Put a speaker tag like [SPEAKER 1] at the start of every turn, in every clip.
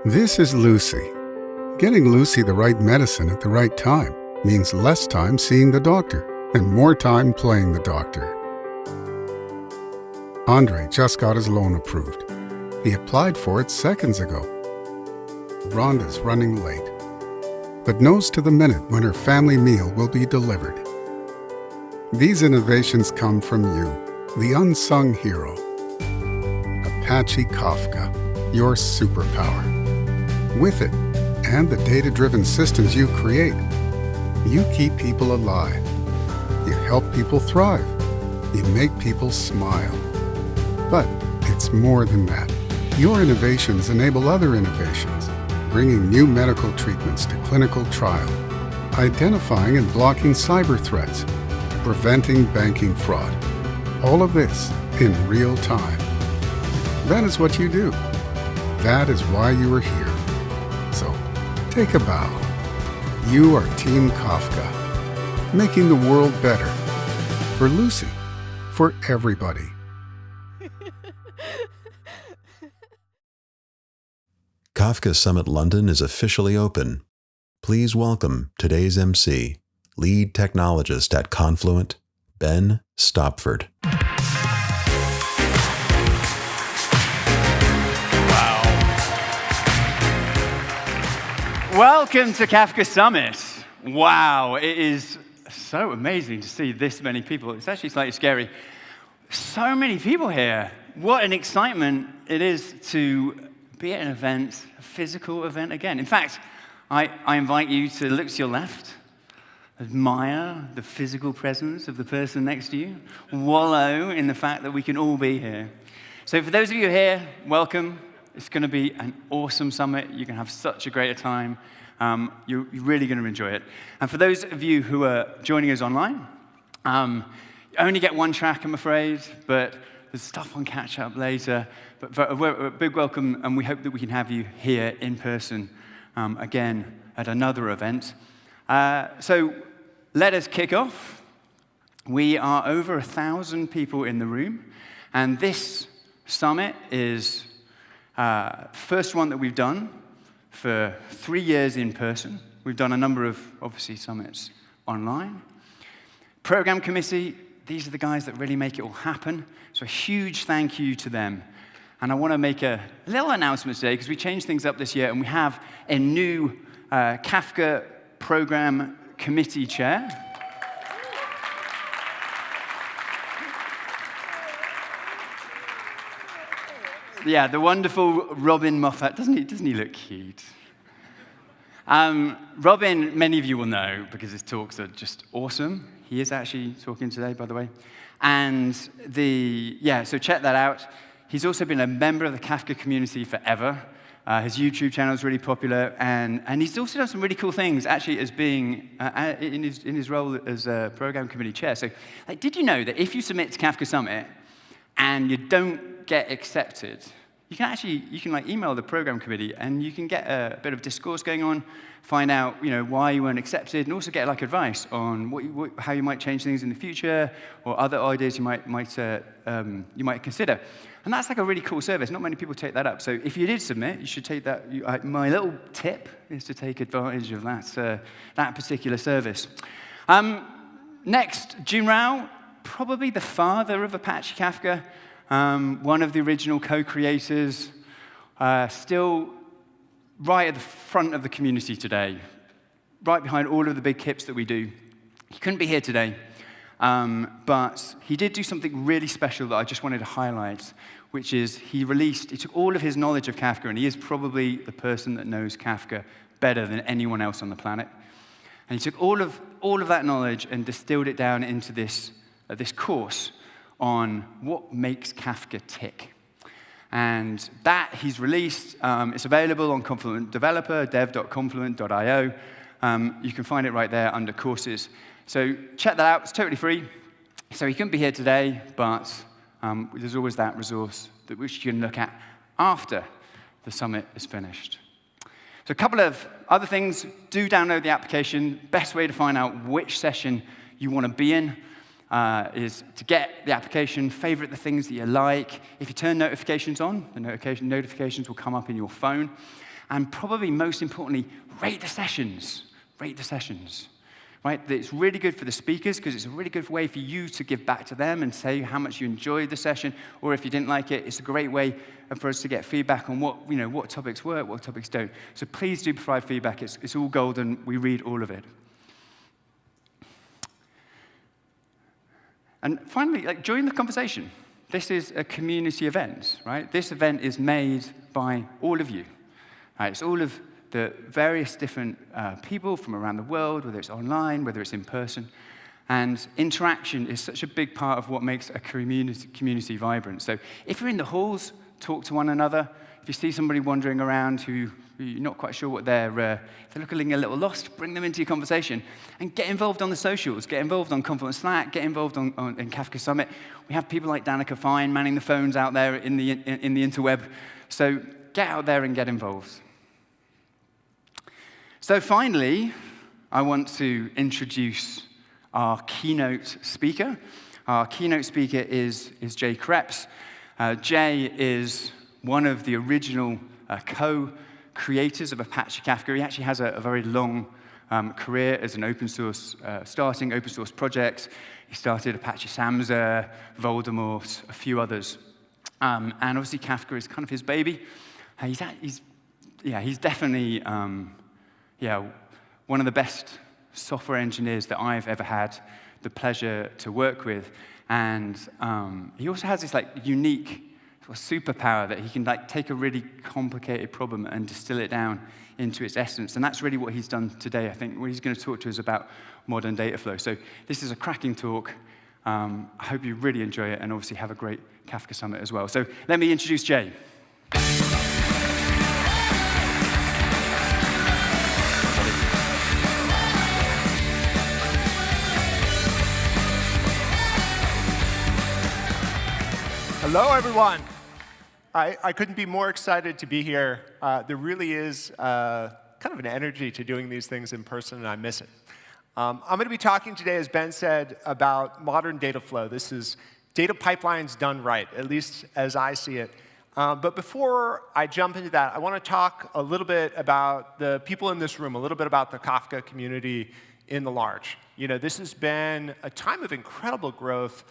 [SPEAKER 1] This is Lucy. Getting Lucy the right medicine at the right time means less time seeing the doctor and more time playing the doctor. Andre just got his loan approved. He applied for it seconds ago. Rhonda's running late, but knows to the minute when her family meal will be delivered. These innovations come from you, the unsung hero. Apache Kafka, your superpower. With it, and the data-driven systems you create, you keep people alive. You help people thrive. You make people smile. But it's more than that. Your innovations enable other innovations, bringing new medical treatments to clinical trial, identifying and blocking cyber threats, preventing banking fraud. All of this in real time. That is what you do. That is why you are here. So, take a bow. You are Team Kafka, making the world better. For Lucy, for everybody.
[SPEAKER 2] Kafka Summit London is officially open. Please welcome today's MC, lead technologist at Confluent, Ben Stopford.
[SPEAKER 3] Welcome to Kafka Summit. Wow, it is so amazing to see this many people. It's actually slightly scary. So many people here. What an excitement it is to be at an event, a physical event again. In fact, I invite you to look to your left, admire the physical presence of the person next to you, wallow in the fact that we can all be here. So for those of you here, welcome. It's going to be an awesome summit. You're going to have such a great time. You're really going to enjoy it. And for those of you who are joining us online, you only get one track, I'm afraid, but there's stuff on catch-up later. But a big welcome, and we hope that we can have you here in person again at another event. So let us kick off. We are over 1,000 people in the room, and this summit is first one that we've done for 3 years in person. We've done a number of, obviously, summits online. Program committee, these are the guys that really make it all happen. So a huge thank you to them. And I want to make a little announcement today, because we changed things up this year, and we have a new Kafka program committee chair. Yeah, the wonderful Robin Moffat. Doesn't he look cute? Robin, many of you will know because his talks are just awesome. He is actually talking today, by the way. And so check that out. He's also been a member of the Kafka community forever. His YouTube channel is really popular, and he's also done some really cool things, actually, as being in his role as a program committee chair. So, did you know that if you submit to Kafka Summit and you don't get accepted, you can email the program committee, and you can get a bit of discourse going on, find out why you weren't accepted, and also get advice on how you might change things in the future, or other ideas you might consider. And that's a really cool service. Not many people take that up. So if you did submit, you should take that. My little tip is to take advantage of that particular service. Next, Jun Rao, probably the father of Apache Kafka. One of the original co-creators, still right at the front of the community today, right behind all of the big kips that we do. He couldn't be here today, but he did do something really special that I just wanted to highlight, which is he took all of his knowledge of Kafka, and he is probably the person that knows Kafka better than anyone else on the planet. And he took all of that knowledge and distilled it down into this course on what makes Kafka tick. And that he's released. It's available on Confluent Developer, dev.confluent.io. You can find it right there under courses. So check that out. It's totally free. So he couldn't be here today, but there's always that resource which you can look at after the summit is finished. So a couple of other things. Do download the application. Best way to find out which session you want to be in is to get the application, favorite the things that you like. If you turn notifications on, the notifications will come up in your phone. And probably most importantly, rate the sessions. Rate the sessions. Right? It's really good for the speakers because it's a really good way for you to give back to them and say how much you enjoyed the session, or if you didn't like it, it's a great way for us to get feedback on what topics work, what topics don't. So please do provide feedback. It's all golden. We read all of it. And finally, join the conversation. This is a community event, right? This event is made by all of you. Right? It's all of the various different people from around the world, whether it's online, whether it's in person. And interaction is such a big part of what makes a community vibrant. So if you're in the halls, talk to one another. If you see somebody wandering around who you're not quite sure what if they're looking a little lost, bring them into your conversation. And get involved on the socials. Get involved on Confluent Slack. Get involved in Kafka Summit. We have people like Danica Fine manning the phones out there in the interweb. So get out there and get involved. So finally, I want to introduce our keynote speaker. Our keynote speaker is Jay Kreps. Jay is one of the original co-creators of Apache Kafka. He actually has a very long career as an open source, starting open source projects. He started Apache Samza, Voldemort, a few others. And obviously Kafka is kind of his baby. He's definitely one of the best software engineers that I've ever had the pleasure to work with. And he also has this unique superpower that he can take a really complicated problem and distill it down into its essence. And that's really what he's done today, I think, where he's going to talk to us about modern data flow. So this is a cracking talk. I hope you really enjoy it and obviously have a great Kafka Summit as well. So let me introduce Jay.
[SPEAKER 4] Hello, everyone. I couldn't be more excited to be here. There really is kind of an energy to doing these things in person, and I miss it. I'm going to be talking today, as Ben said, about modern data flow. This is data pipelines done right, at least as I see it. But before I jump into that, I want to talk a little bit about the people in this room, a little bit about the Kafka community in the large. This has been a time of incredible growth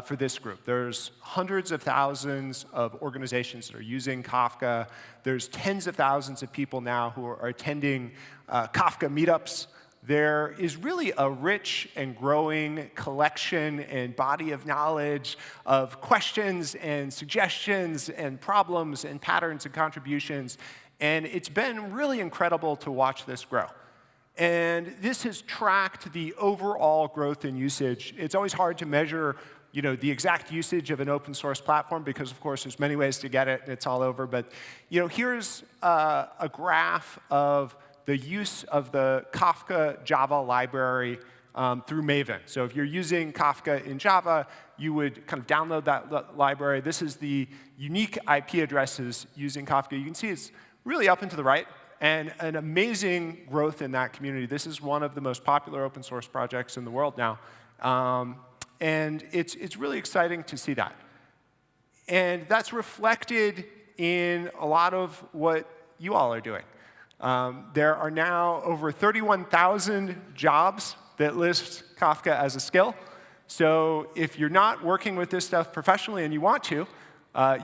[SPEAKER 4] for this group. There's hundreds of thousands of organizations that are using Kafka. There's tens of thousands of people now who are attending Kafka meetups. There is really a rich and growing collection and body of knowledge of questions and suggestions and problems and patterns and contributions. And it's been really incredible to watch this grow. And this has tracked the overall growth in usage. It's always hard to measure the exact usage of an open source platform because, of course, there's many ways to get it, and it's all over. But here's a graph of the use of the Kafka Java library through Maven. So if you're using Kafka in Java, you would kind of download that library. This is the unique IP addresses using Kafka. You can see it's really up and to the right, and an amazing growth in that community. This is one of the most popular open source projects in the world now. And it's really exciting to see that. And that's reflected in a lot of what you all are doing. There are now over 31,000 jobs that list Kafka as a skill. So if you're not working with this stuff professionally and you want to,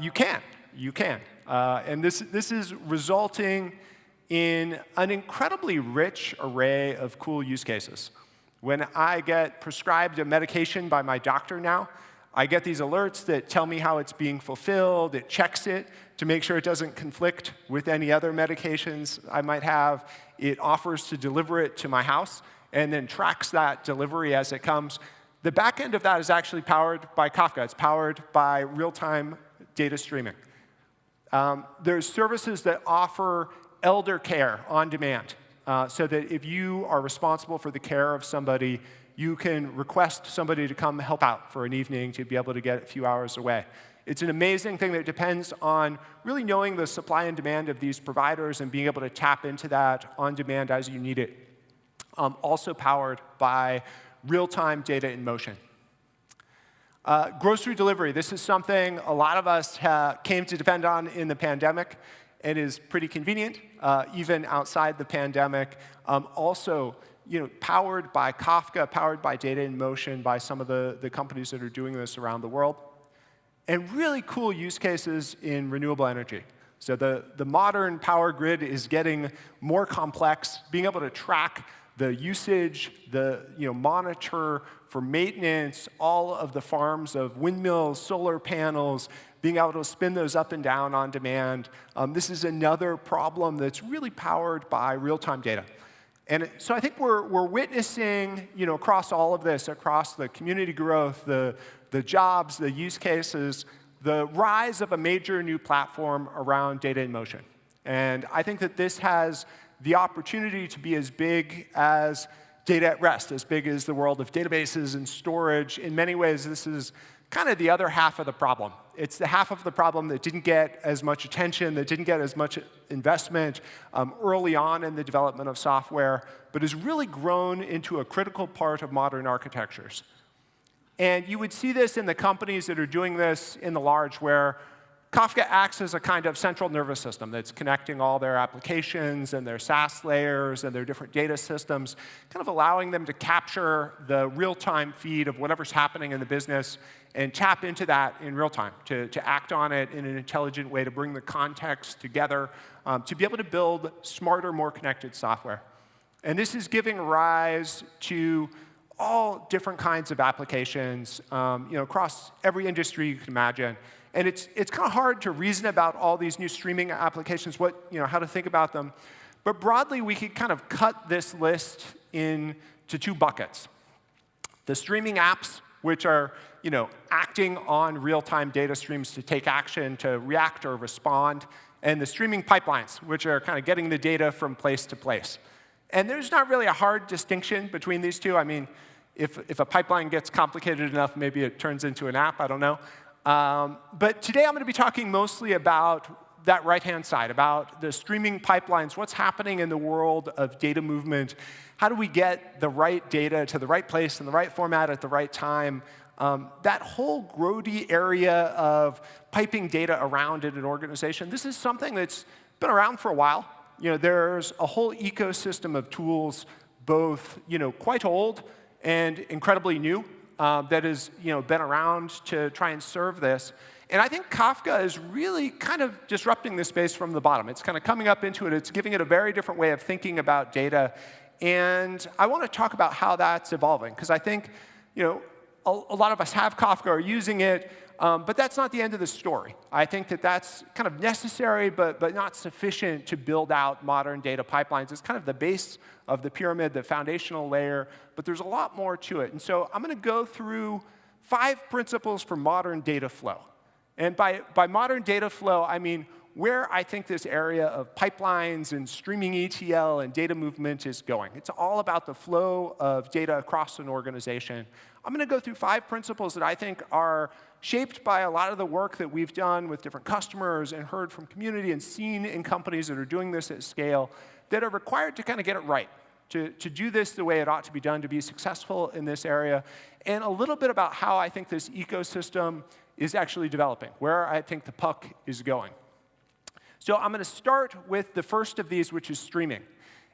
[SPEAKER 4] you can. You can. And this is resulting in an incredibly rich array of cool use cases. When I get prescribed a medication by my doctor now, I get these alerts that tell me how it's being fulfilled. It checks it to make sure it doesn't conflict with any other medications I might have. It offers to deliver it to my house and then tracks that delivery as it comes. The back end of that is actually powered by Kafka. It's powered by real-time data streaming. There's services that offer elder care on demand. So that if you are responsible for the care of somebody, you can request somebody to come help out for an evening to be able to get a few hours away. It's an amazing thing that depends on really knowing the supply and demand of these providers and being able to tap into that on demand as you need it. Also powered by real-time data in motion. Grocery delivery. This is something a lot of us came to depend on in the pandemic. and is pretty convenient, even outside the pandemic. Also, powered by Kafka, powered by data in motion by some of the companies that are doing this around the world. And really cool use cases in renewable energy. So the modern power grid is getting more complex. Being able to track the usage, monitor for maintenance, all of the farms of windmills, solar panels, being able to spin those up and down on demand. This is another problem that's really powered by real-time data. And so I think we're witnessing, across all of this, across the community growth, the jobs, the use cases, the rise of a major new platform around data in motion. And I think that this has the opportunity to be as big as data at rest, as big as the world of databases and storage. In many ways, this is kind of the other half of the problem. It's the half of the problem that didn't get as much attention, that didn't get as much investment early on in the development of software, but has really grown into a critical part of modern architectures. And you would see this in the companies that are doing this in the large, where Kafka acts as a kind of central nervous system that's connecting all their applications and their SaaS layers and their different data systems, kind of allowing them to capture the real-time feed of whatever's happening in the business and tap into that in real time, to act on it in an intelligent way, to bring the context together, to be able to build smarter, more connected software. And this is giving rise to all different kinds of applications, across every industry you can imagine. And it's kind of hard to reason about all these new streaming applications, how to think about them. But broadly, we could kind of cut this list into two buckets. The streaming apps, which are acting on real-time data streams to take action, to react or respond, and the streaming pipelines, which are kind of getting the data from place to place. And there's not really a hard distinction between these two. I mean, if a pipeline gets complicated enough, maybe it turns into an app. I don't know. But today I'm going to be talking mostly about that right-hand side, about the streaming pipelines, what's happening in the world of data movement, how do we get the right data to the right place in the right format at the right time. That whole grody area of piping data around in an organization, this is something that's been around for a while. There's a whole ecosystem of tools, both quite old and incredibly new, that has been around to try and serve this. And I think Kafka is really kind of disrupting this space from the bottom. It's kind of coming up into it. It's giving it a very different way of thinking about data. And I want to talk about how that's evolving, because I think a lot of us have Kafka, are using it, but that's not the end of the story. I think that that's kind of necessary, but not sufficient to build out modern data pipelines. It's kind of the base of the pyramid, the foundational layer, but there's a lot more to it. And so I'm going to go through 5 principles for modern data flow. And by modern data flow, I mean where I think this area of pipelines and streaming ETL and data movement is going. It's all about the flow of data across an organization. I'm going to go through 5 principles that I think are shaped by a lot of the work that we've done with different customers and heard from community and seen in companies that are doing this at scale, that are required to kind of get it right, to do this the way it ought to be done, to be successful in this area, and a little bit about how I think this ecosystem is actually developing, where I think the puck is going. So I'm going to start with the first of these, which is streaming.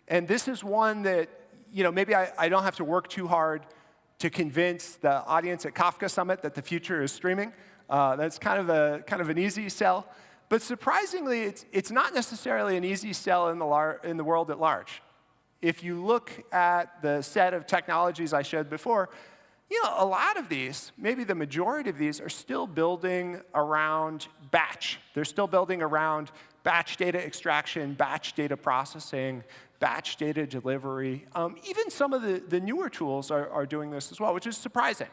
[SPEAKER 4] And this is one that maybe I don't have to work too hard to convince the audience at Kafka Summit that the future is streaming. That's kind of an easy sell. But surprisingly, it's not necessarily an easy sell in the world at large. If you look at the set of technologies I showed before, a lot of these, maybe the majority of these, are still building around batch. They're still building around batch data extraction, batch data processing, batch data delivery. Even some of the newer tools are doing this as well, which is surprising.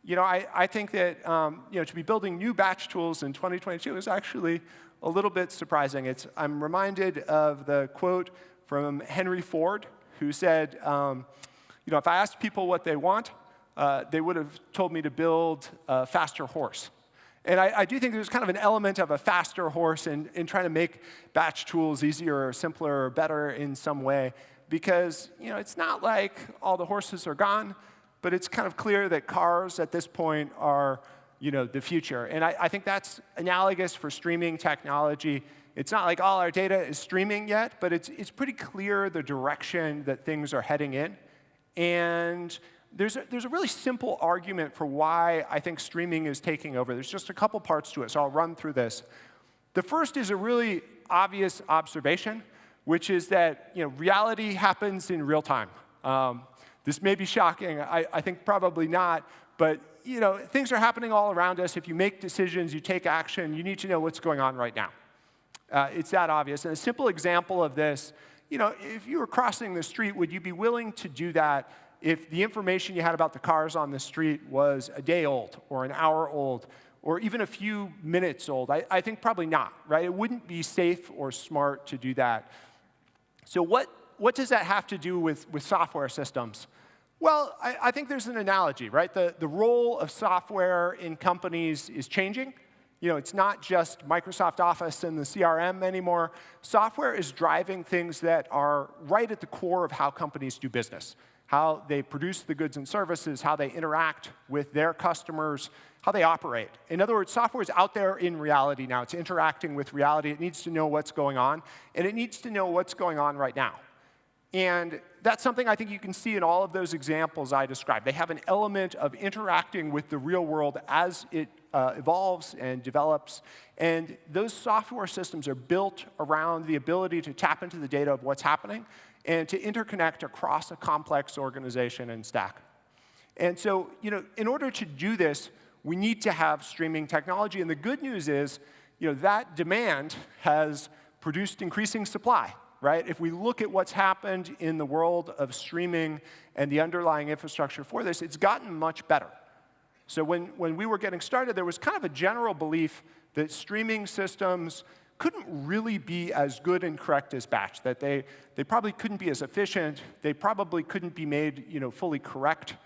[SPEAKER 4] I think that to be building new batch tools in 2022 is actually a little bit surprising. I'm reminded of the quote from Henry Ford, who said, if I asked people what they want, they would have told me to build a faster horse. And I do think there's kind of an element of a faster horse in trying to make batch tools easier or simpler or better in some way, because it's not like all the horses are gone, but it's kind of clear that cars at this point are the future. And I think that's analogous for streaming technology. It's not like all our data is streaming yet, but it's pretty clear the direction that things are heading in. And there's a really simple argument for why I think streaming is taking over. There's just a couple parts to it, so I'll run through this. The first is a really obvious observation, which is that reality happens in real time. This may be shocking. I think probably not. But things are happening all around us. If you make decisions, you take action, you need to know what's going on right now. It's that obvious. And a simple example of this, if you were crossing the street, would you be willing to do that if the information you had about the cars on the street was a day old or an hour old or even a few minutes old? I think probably not, right? It wouldn't be safe or smart to do that. So what does that have to do with software systems? Well, I think there's an analogy, right? The role of software in companies is changing. It's not just Microsoft Office and the CRM anymore. Software is driving things that are right at the core of how companies do business, how they produce the goods and services, how they interact with their customers, how they operate. In other words, software is out there in reality now. It's interacting with reality. It needs to know what's going on, and it needs to know what's going on right now. And that's something I think you can see in all of those examples I described. They have an element of interacting with the real world as it evolves and develops. And those software systems are built around the ability to tap into the data of what's happening and to interconnect across a complex organization and stack. And so, in order to do this, we need to have streaming technology. And the good news is, that demand has produced increasing supply. Right? If we look at what's happened in the world of streaming and the underlying infrastructure for this, it's gotten much better. So when we were getting started, there was kind of a general belief that streaming systems couldn't really be as good and correct as batch, that they probably couldn't be as efficient, they probably couldn't be made fully correct,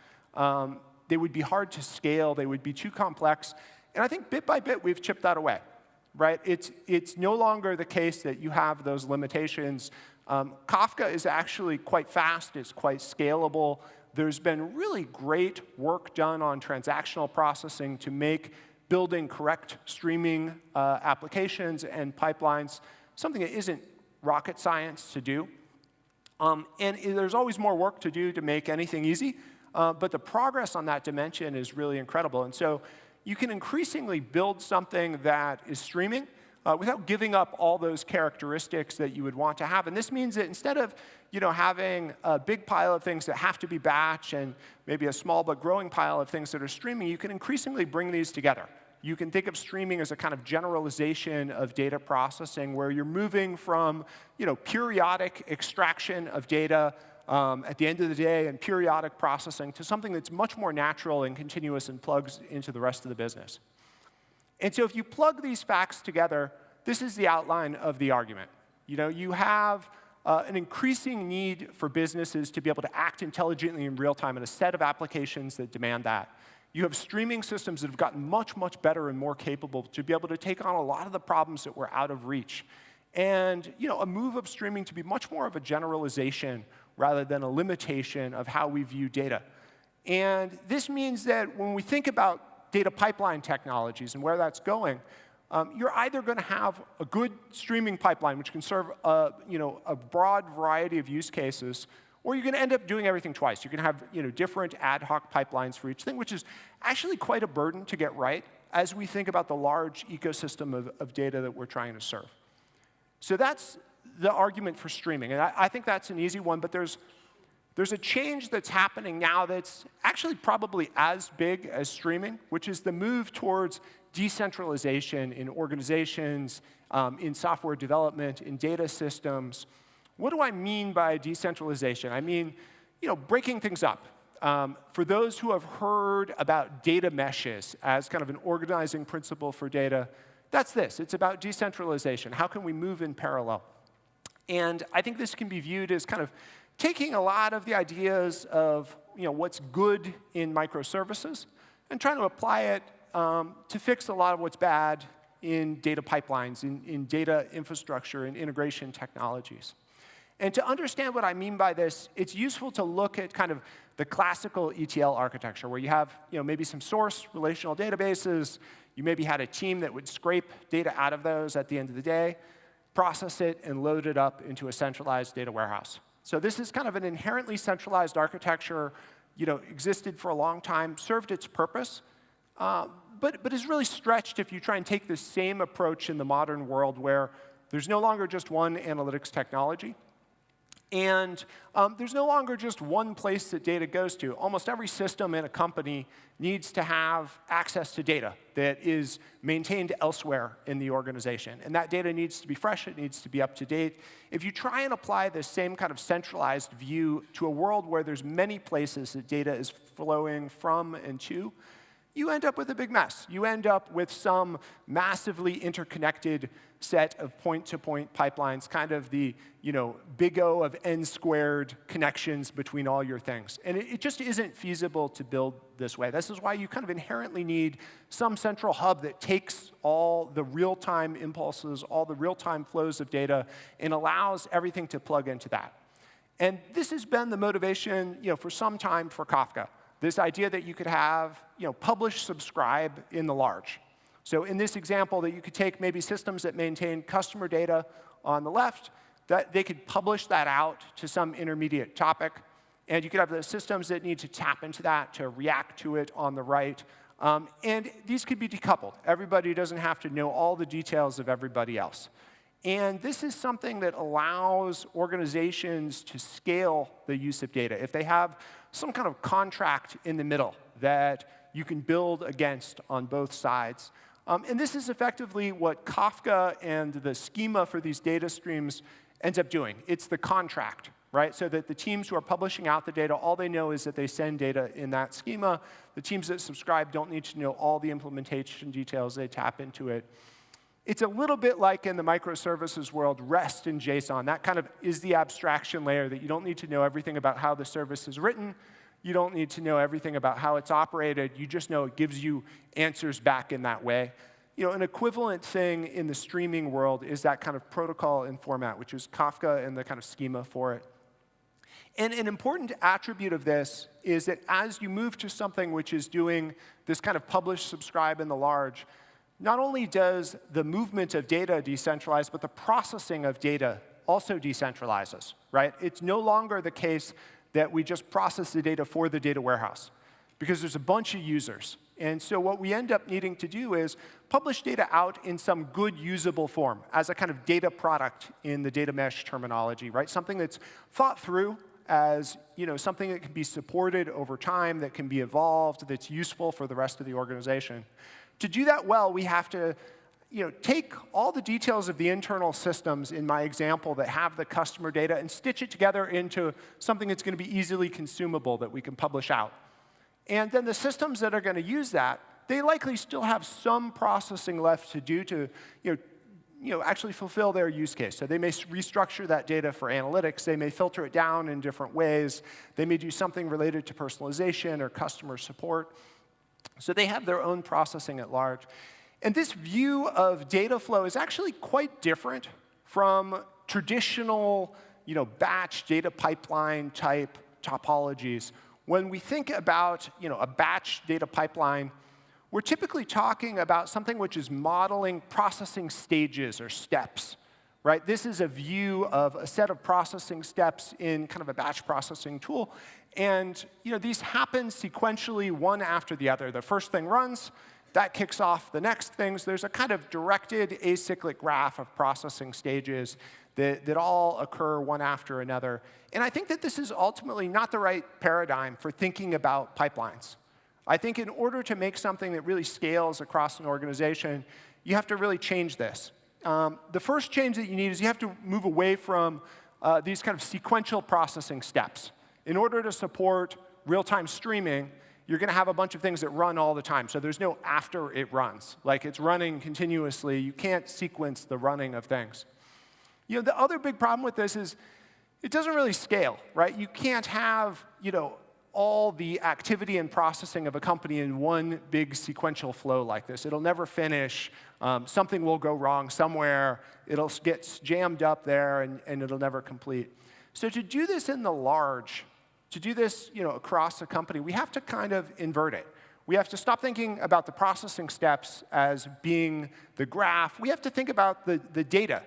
[SPEAKER 4] they would be hard to scale, they would be too complex. And I think bit by bit, we've chipped that away. Right? It's no longer the case that you have those limitations. Kafka is actually quite fast. It's quite scalable. There's been really great work done on transactional processing to make building correct streaming applications and pipelines something that isn't rocket science to do. And there's always more work to do to make anything easy. But the progress on that dimension is really incredible. And so you can increasingly build something that is streaming without giving up all those characteristics that you would want to have. And this means that instead of having a big pile of things that have to be batch and maybe a small but growing pile of things that are streaming, you can increasingly bring these together. You can think of streaming as a kind of generalization of data processing where you're moving from periodic extraction of data at the end of the day and periodic processing to something that's much more natural and continuous and plugs into the rest of the business. And so if you plug these facts together, this is the outline of the argument. You have an increasing need for businesses to be able to act intelligently in real time in a set of applications that demand that. You have streaming systems that have gotten much, much better and more capable to be able to take on a lot of the problems that were out of reach. And a move of streaming to be much more of a generalization rather than a limitation of how we view data. And this means that when we think about data pipeline technologies and where that's going, you're either going to have a good streaming pipeline, which can serve a broad variety of use cases, or you're going to end up doing everything twice. You're going to have different ad hoc pipelines for each thing, which is actually quite a burden to get right as we think about the large ecosystem of data that we're trying to serve. So that's the argument for streaming. And I think that's an easy one, but there's a change that's happening now that's actually probably as big as streaming, which is the move towards decentralization in organizations, in software development, in data systems. What do I mean by decentralization? I mean, breaking things up. For those who have heard about data meshes as kind of an organizing principle for data, that's this. It's about decentralization. How can we move in parallel? And I think this can be viewed as kind of taking a lot of the ideas of what's good in microservices and trying to apply it to fix a lot of what's bad in data pipelines, in data infrastructure, and integration technologies. And to understand what I mean by this, it's useful to look at kind of the classical ETL architecture, where you have maybe some source relational databases. You maybe had a team that would scrape data out of those at the end of the day, process it, and load it up into a centralized data warehouse. So this is kind of an inherently centralized architecture, existed for a long time, served its purpose, but is really stretched if you try and take the same approach in the modern world, where there's no longer just one analytics technology. And there's no longer just one place that data goes to. Almost every system in a company needs to have access to data that is maintained elsewhere in the organization. And that data needs to be fresh. It needs to be up to date. If you try and apply the same kind of centralized view to a world where there's many places that data is flowing from and to, you end up with a big mess. You end up with some massively interconnected set of point-to-point pipelines, kind of the big O of n squared connections between all your things. And it just isn't feasible to build this way. This is why you kind of inherently need some central hub that takes all the real-time impulses, all the real-time flows of data, and allows everything to plug into that. And this has been the motivation for some time for Kafka. This idea that you could have publish, subscribe in the large. So in this example, that you could take maybe systems that maintain customer data on the left, that they could publish that out to some intermediate topic. And you could have the systems that need to tap into that to react to it on the right. And these could be decoupled. Everybody doesn't have to know all the details of everybody else. And this is something that allows organizations to scale the use of data. If they have some kind of contract in the middle that you can build against on both sides. And this is effectively what Kafka and the schema for these data streams ends up doing. It's the contract, right? So that the teams who are publishing out the data, all they know is that they send data in that schema. The teams that subscribe don't need to know all the implementation details. They tap into it. It's a little bit like in the microservices world, REST in JSON. That kind of is the abstraction layer that you don't need to know everything about how the service is written. You don't need to know everything about how it's operated. You just know it gives you answers back in that way. An equivalent thing in the streaming world is that kind of protocol and format, which is Kafka and the kind of schema for it. And an important attribute of this is that as you move to something which is doing this kind of publish, subscribe in the large, not only does the movement of data decentralize, but the processing of data also decentralizes, right? It's no longer the case that we just process the data for the data warehouse, because there's a bunch of users. And so what we end up needing to do is publish data out in some good usable form as a kind of data product in the data mesh terminology, right? Something that's thought through as something that can be supported over time, that can be evolved, that's useful for the rest of the organization. To do that well, we have to take all the details of the internal systems in my example that have the customer data and stitch it together into something that's going to be easily consumable that we can publish out. And then the systems that are going to use that, they likely still have some processing left to do to actually fulfill their use case. So they may restructure that data for analytics. They may filter it down in different ways. They may do something related to personalization or customer support. So they have their own processing at large. And this view of data flow is actually quite different from traditional batch data pipeline type topologies. When we think about a batch data pipeline, we're typically talking about something which is modeling processing stages or steps, right? This is a view of a set of processing steps in kind of a batch processing tool. And these happen sequentially, one after the other. The first thing runs, that kicks off the next things. There's a kind of directed acyclic graph of processing stages that all occur one after another. And I think that this is ultimately not the right paradigm for thinking about pipelines. I think in order to make something that really scales across an organization, you have to really change this. The first change that you need is you have to move away from these kind of sequential processing steps. In order to support real-time streaming, you're going to have a bunch of things that run all the time. So there's no after it runs. Like it's running continuously. You can't sequence the running of things. The other big problem with this is it doesn't really scale, right? You can't have, all the activity and processing of a company in one big sequential flow like this. It'll never finish. Something will go wrong somewhere. It'll get jammed up there, and it'll never complete. So to do this in the large, to do this across a company, we have to kind of invert it. We have to stop thinking about the processing steps as being the graph. We have to think about the data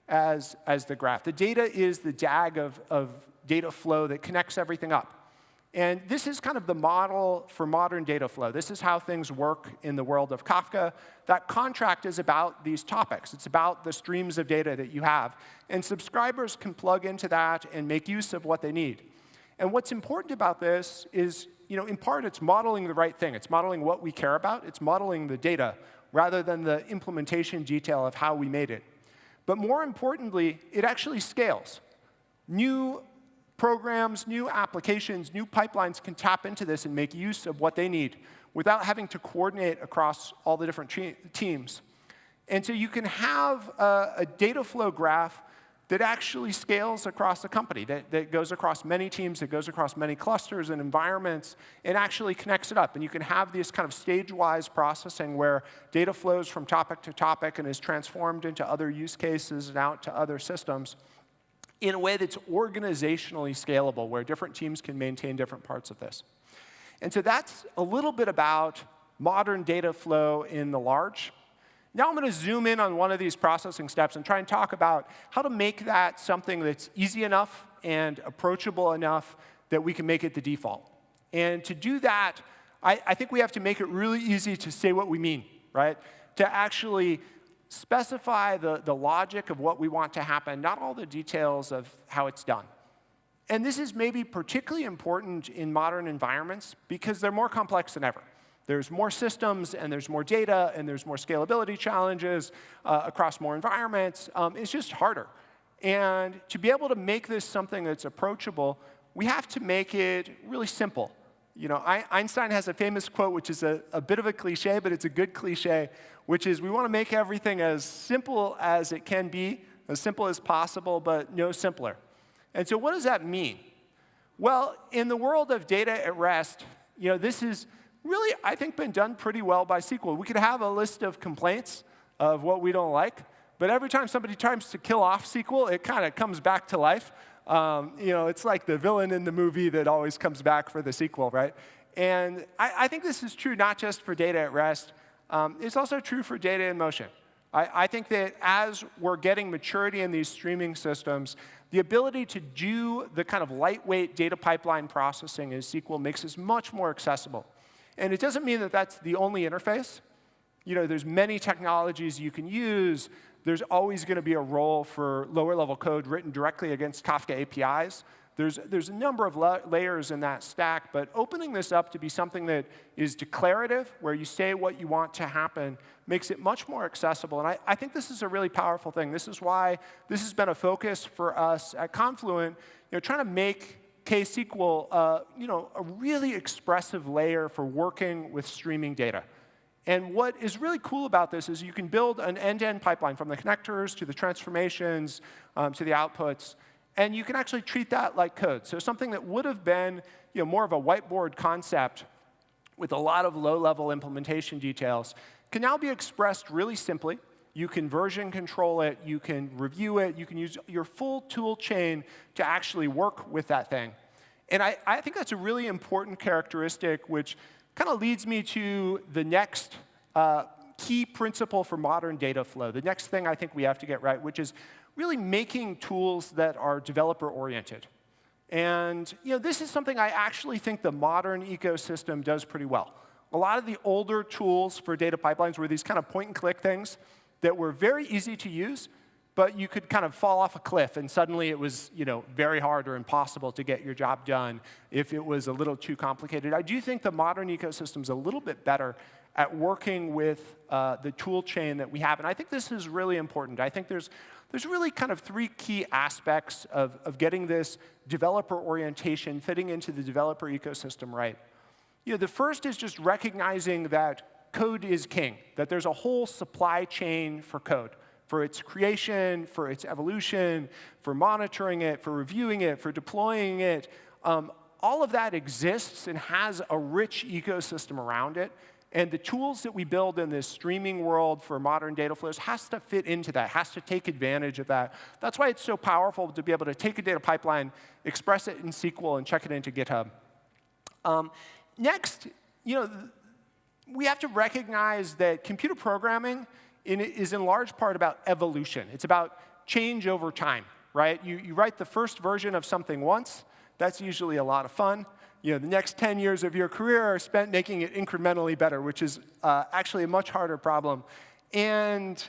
[SPEAKER 4] as the graph. The data is the DAG of data flow that connects everything up. And this is kind of the model for modern data flow. This is how things work in the world of Kafka. That contract is about these topics. It's about the streams of data that you have. And subscribers can plug into that and make use of what they need. And what's important about this is, in part, it's modeling the right thing. It's modeling what we care about. It's modeling the data rather than the implementation detail of how we made it. But more importantly, it actually scales. New programs, new applications, new pipelines can tap into this and make use of what they need without having to coordinate across all the different teams. And so you can have a data flow graph that actually scales across the company, that goes across many teams, that goes across many clusters and environments, and actually connects it up. And you can have this kind of stage-wise processing where data flows from topic to topic and is transformed into other use cases and out to other systems in a way that's organizationally scalable, where different teams can maintain different parts of this. And so that's a little bit about modern data flow in the large. Now I'm going to zoom in on one of these processing steps and try and talk about how to make that something that's easy enough and approachable enough that we can make it the default. And to do that, I think we have to make it really easy to say what we mean, right? To actually specify the logic of what we want to happen, not all the details of how it's done. And this is maybe particularly important in modern environments because they're more complex than ever. There's more systems, and there's more data, and there's more scalability challenges across more environments. It's just harder. And to be able to make this something that's approachable, we have to make it really simple. Einstein has a famous quote, which is a bit of a cliche, but it's a good cliche, which is we want to make everything as simple as it can be, as simple as possible, but no simpler. And so what does that mean? Well, in the world of data at rest, this is really, I think, been done pretty well by SQL. We could have a list of complaints of what we don't like, but every time somebody tries to kill off SQL, it kind of comes back to life. It's like the villain in the movie that always comes back for the sequel, right? And I think this is true not just for data at rest. It's also true for data in motion. I think that as we're getting maturity in these streaming systems, the ability to do the kind of lightweight data pipeline processing as SQL makes us much more accessible. And it doesn't mean that that's the only interface. There's many technologies you can use. There's always going to be a role for lower-level code written directly against Kafka APIs. There's a number of layers in that stack, but opening this up to be something that is declarative, where you say what you want to happen, makes it much more accessible. And I think this is a really powerful thing. This is why this has been a focus for us at Confluent, trying to make KSQL a really expressive layer for working with streaming data. And what is really cool about this is you can build an end-to-end pipeline from the connectors to the transformations to the outputs. And you can actually treat that like code. So something that would have been more of a whiteboard concept with a lot of low-level implementation details can now be expressed really simply. You can version control it. You can review it. You can use your full tool chain to actually work with that thing. And I think that's a really important characteristic, which kind of leads me to the next key principle for modern data flow, the next thing I think we have to get right, which is really making tools that are developer-oriented. And this is something I actually think the modern ecosystem does pretty well. A lot of the older tools for data pipelines were these kind of point-and-click things that were very easy to use, but you could kind of fall off a cliff, and suddenly it was very hard or impossible to get your job done if it was a little too complicated. I do think the modern ecosystem is a little bit better at working with the tool chain that we have, and I think this is really important. I think there's really kind of three key aspects of getting this developer orientation fitting into the developer ecosystem right. The first is just recognizing that code is king, that there's a whole supply chain for code, for its creation, for its evolution, for monitoring it, for reviewing it, for deploying it. All of that exists and has a rich ecosystem around it. And the tools that we build in this streaming world for modern data flows has to fit into that, has to take advantage of that. That's why it's so powerful to be able to take a data pipeline, express it in SQL, and check it into GitHub. Next, we have to recognize that computer programming is in large part about evolution. It's about change over time, right? You write the first version of something once. That's usually a lot of fun. The next 10 years of your career are spent making it incrementally better, which is actually a much harder problem. And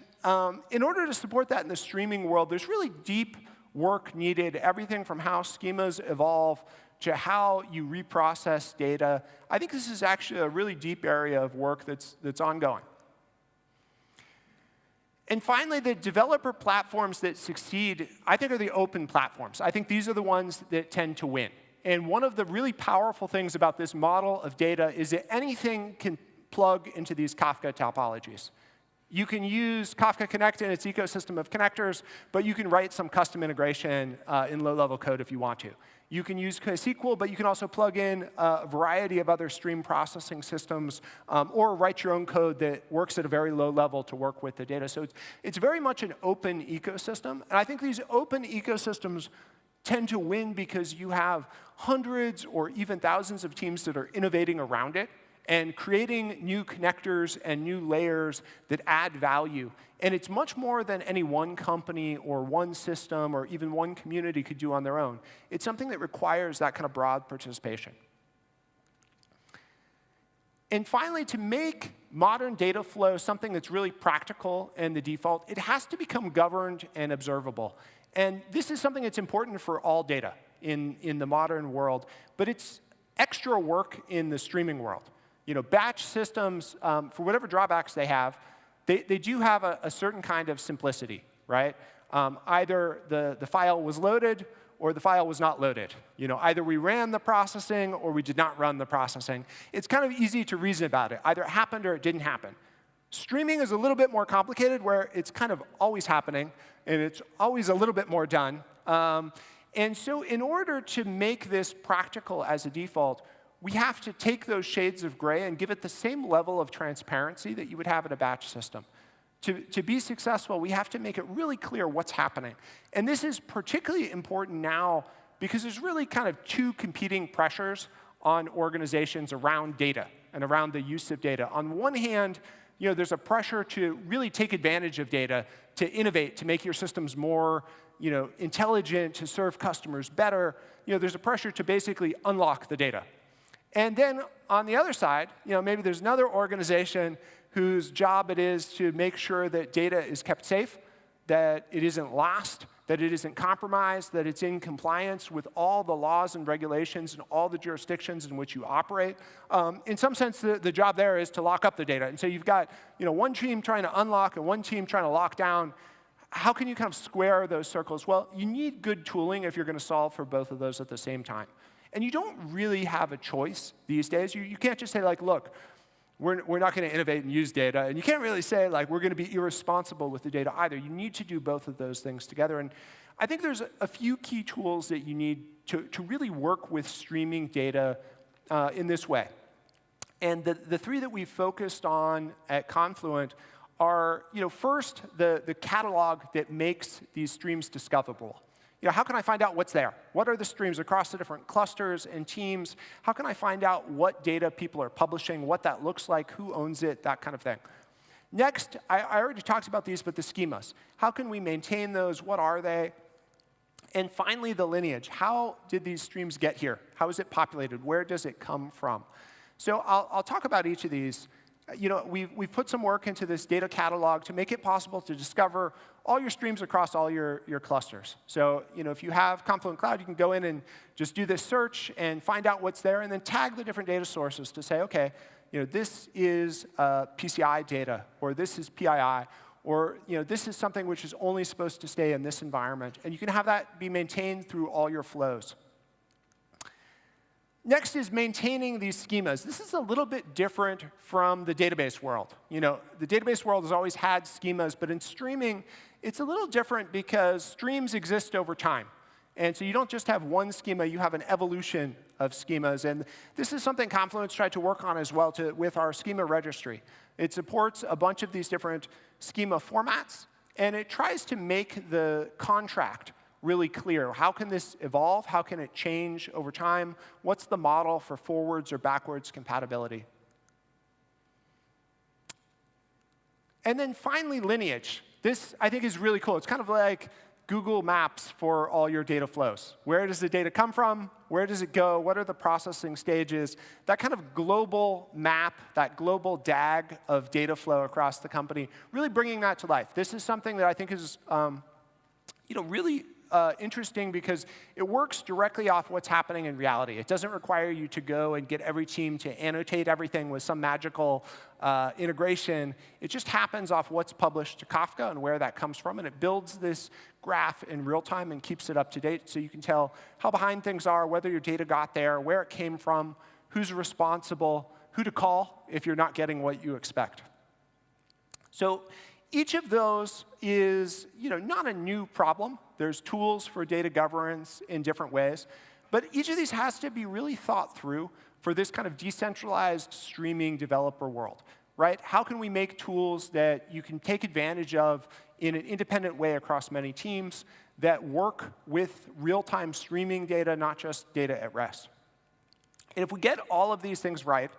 [SPEAKER 4] in order to support that in the streaming world, there's really deep work needed, everything from how schemas evolve to how you reprocess data. I think this is actually a really deep area of work that's ongoing. And finally, the developer platforms that succeed, I think, are the open platforms. I think these are the ones that tend to win. And one of the really powerful things about this model of data is that anything can plug into these Kafka topologies. You can use Kafka Connect and its ecosystem of connectors, but you can write some custom integration in low-level code if you want to. You can use SQL, but you can also plug in a variety of other stream processing systems or write your own code that works at a very low level to work with the data. So it's very much an open ecosystem. And I think these open ecosystems tend to win because you have hundreds or even thousands of teams that are innovating around it and creating new connectors and new layers that add value. And it's much more than any one company or one system or even one community could do on their own. It's something that requires that kind of broad participation. And finally, to make modern data flow something that's really practical and the default, it has to become governed and observable. And this is something that's important for all data in the modern world, but it's extra work in the streaming world. Batch systems, for whatever drawbacks they have, they do have a certain kind of simplicity, right? Either the file was loaded or the file was not loaded. Either we ran the processing or we did not run the processing. It's kind of easy to reason about it. Either it happened or it didn't happen. Streaming is a little bit more complicated, where it's kind of always happening, and it's always a little bit more done. And so in order to make this practical as a default, we have to take those shades of gray and give it the same level of transparency that you would have in a batch system. To be successful, we have to make it really clear what's happening. And this is particularly important now because there's really kind of two competing pressures on organizations around data and around the use of data. On one hand, there's a pressure to really take advantage of data, to innovate, to make your systems more intelligent, to serve customers better. There's a pressure to basically unlock the data. And then on the other side, maybe there's another organization whose job it is to make sure that data is kept safe, that it isn't lost, that it isn't compromised, that it's in compliance with all the laws and regulations and all the jurisdictions in which you operate. In some sense, the job there is to lock up the data. And so you've got one team trying to unlock and one team trying to lock down. How can you kind of square those circles? Well, you need good tooling if you're going to solve for both of those at the same time. And you don't really have a choice these days. You can't just say, look, we're not going to innovate and use data. And you can't really say, we're going to be irresponsible with the data either. You need to do both of those things together. And I think there's a few key tools that you need to really work with streaming data in this way. And the three that we focused on at Confluent are, first, the catalog that makes these streams discoverable. How can I find out what's there? What are the streams across the different clusters and teams? How can I find out what data people are publishing, what that looks like, who owns it, that kind of thing? Next, I already talked about these, but the schemas. How can we maintain those? What are they? And finally, the lineage. How did these streams get here? How is it populated? Where does it come from? So I'll talk about each of these. We've put some work into this data catalog to make it possible to discover all your streams across all your clusters. So if you have Confluent Cloud, you can go in and just do this search and find out what's there, and then tag the different data sources to say, OK, this is PCI data, or this is PII, or this is something which is only supposed to stay in this environment. And you can have that be maintained through all your flows. Next is maintaining these schemas. This is a little bit different from the database world. The database world has always had schemas, but in streaming, it's a little different because streams exist over time. And so you don't just have one schema, you have an evolution of schemas. And this is something Confluent's tried to work on as well with our schema registry. It supports a bunch of these different schema formats, and it tries to make the contract really clear. How can this evolve? How can it change over time? What's the model for forwards or backwards compatibility? And then finally, lineage. This, I think, is really cool. It's kind of like Google Maps for all your data flows. Where does the data come from? Where does it go? What are the processing stages? That kind of global map, that global DAG of data flow across the company, really bringing that to life. This is something that I think is really interesting because it works directly off what's happening in reality. It doesn't require you to go and get every team to annotate everything with some magical integration. It just happens off what's published to Kafka and where that comes from, and it builds this graph in real time and keeps it up to date so you can tell how behind things are, whether your data got there, where it came from, who's responsible, who to call if you're not getting what you expect. So each of those is not a new problem. There's tools for data governance in different ways. But each of these has to be really thought through for this kind of decentralized streaming developer world, right? How can we make tools that you can take advantage of in an independent way across many teams that work with real-time streaming data, not just data at rest? And if we get all of these things right,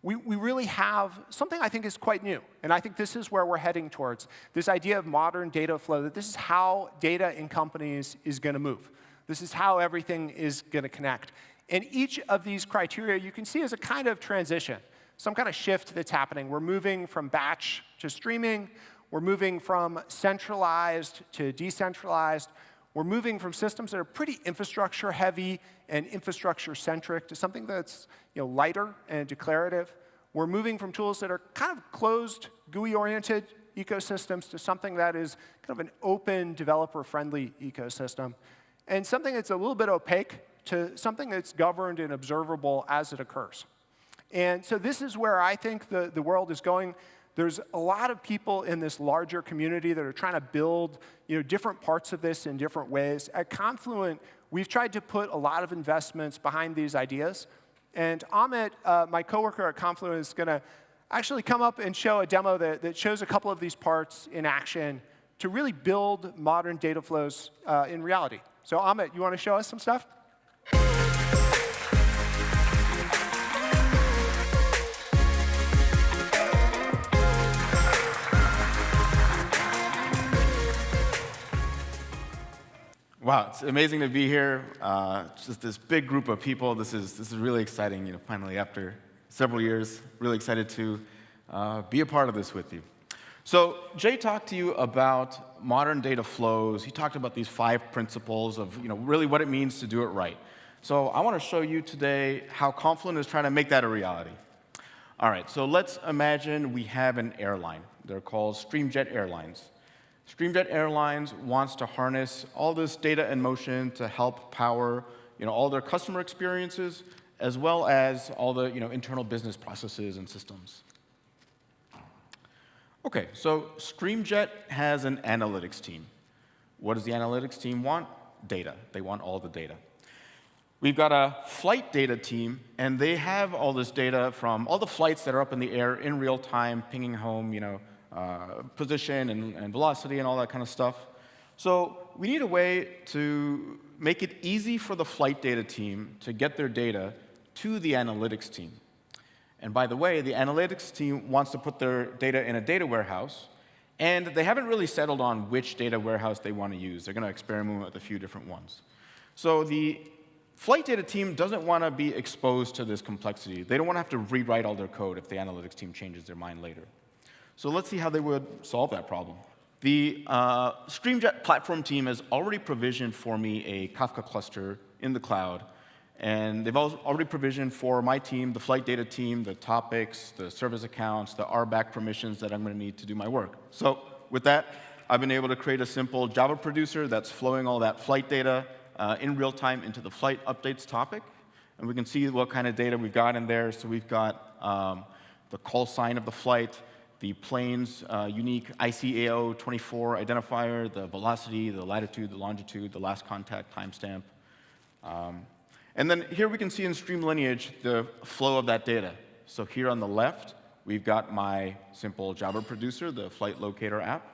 [SPEAKER 4] we really have something I think is quite new. And I think this is where we're heading towards, this idea of modern data flow, that this is how data in companies is going to move. This is how everything is going to connect. And each of these criteria you can see as a kind of transition, some kind of shift that's happening. We're moving from batch to streaming. We're moving from centralized to decentralized. We're moving from systems that are pretty infrastructure heavy and infrastructure centric to something that's lighter and declarative. We're moving from tools that are kind of closed, GUI-oriented ecosystems to something that is kind of an open, developer-friendly ecosystem, and something that's a little bit opaque to something that's governed and observable as it occurs. And so this is where I think the world is going. There's a lot of people in this larger community that are trying to build different parts of this in different ways. At Confluent, we've tried to put a lot of investments behind these ideas. And Amit, my coworker at Confluent, is going to actually come up and show a demo that shows a couple of these parts in action to really build modern data flows in reality. So Amit, you want to show us some stuff?
[SPEAKER 5] Wow, it's amazing to be here. Just this big group of people. This is really exciting. Finally, after several years, really excited to be a part of this with you. So Jay talked to you about modern data flows. He talked about these 5 principles of really what it means to do it right. So I want to show you today how Confluent is trying to make that a reality. All right, so let's imagine we have an airline. They're called Streamjet Airlines. Streamjet Airlines wants to harness all this data in motion to help power all their customer experiences, as well as all the internal business processes and systems. OK, so Streamjet has an analytics team. What does the analytics team want? Data. They want all the data. We've got a flight data team, and they have all this data from all the flights that are up in the air in real time, pinging home, position and velocity and all that kind of stuff. So we need a way to make it easy for the flight data team to get their data to the analytics team. And by the way, the analytics team wants to put their data in a data warehouse, and they haven't really settled on which data warehouse they want to use. They're going to experiment with a few different ones. So the flight data team doesn't want to be exposed to this complexity. They don't want to have to rewrite all their code if the analytics team changes their mind later. So let's see how they would solve that problem. The Streamjet platform team has already provisioned for me a Kafka cluster in the cloud. And they've already provisioned for my team, the flight data team, the topics, the service accounts, the RBAC permissions that I'm going to need to do my work. So with that, I've been able to create a simple Java producer that's flowing all that flight data in real time into the flight updates topic. And we can see what kind of data we've got in there. So we've got the call sign of the flight, the plane's unique ICAO 24 identifier, the velocity, the latitude, the longitude, the last contact timestamp. And then here we can see in stream lineage the flow of that data. So here on the left, we've got my simple Java producer, the flight locator app.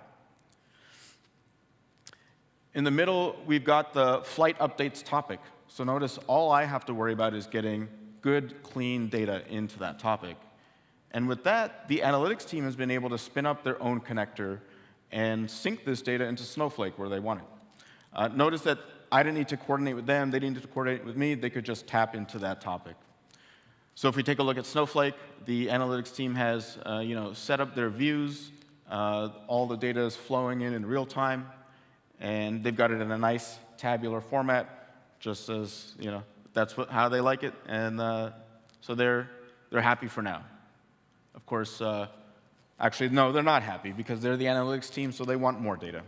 [SPEAKER 5] In the middle, we've got the flight updates topic. So notice all I have to worry about is getting good, clean data into that topic. And with that, the analytics team has been able to spin up their own connector and sync this data into Snowflake where they want it. Notice that I didn't need to coordinate with them. They didn't need to coordinate with me. They could just tap into that topic. So if we take a look at Snowflake, the analytics team has set up their views. All the data is flowing in real time. And they've got it in a nice tabular format, just as, that's how they like it. And so they're happy for now. Of course, actually, no, they're not happy because they're the analytics team, so they want more data.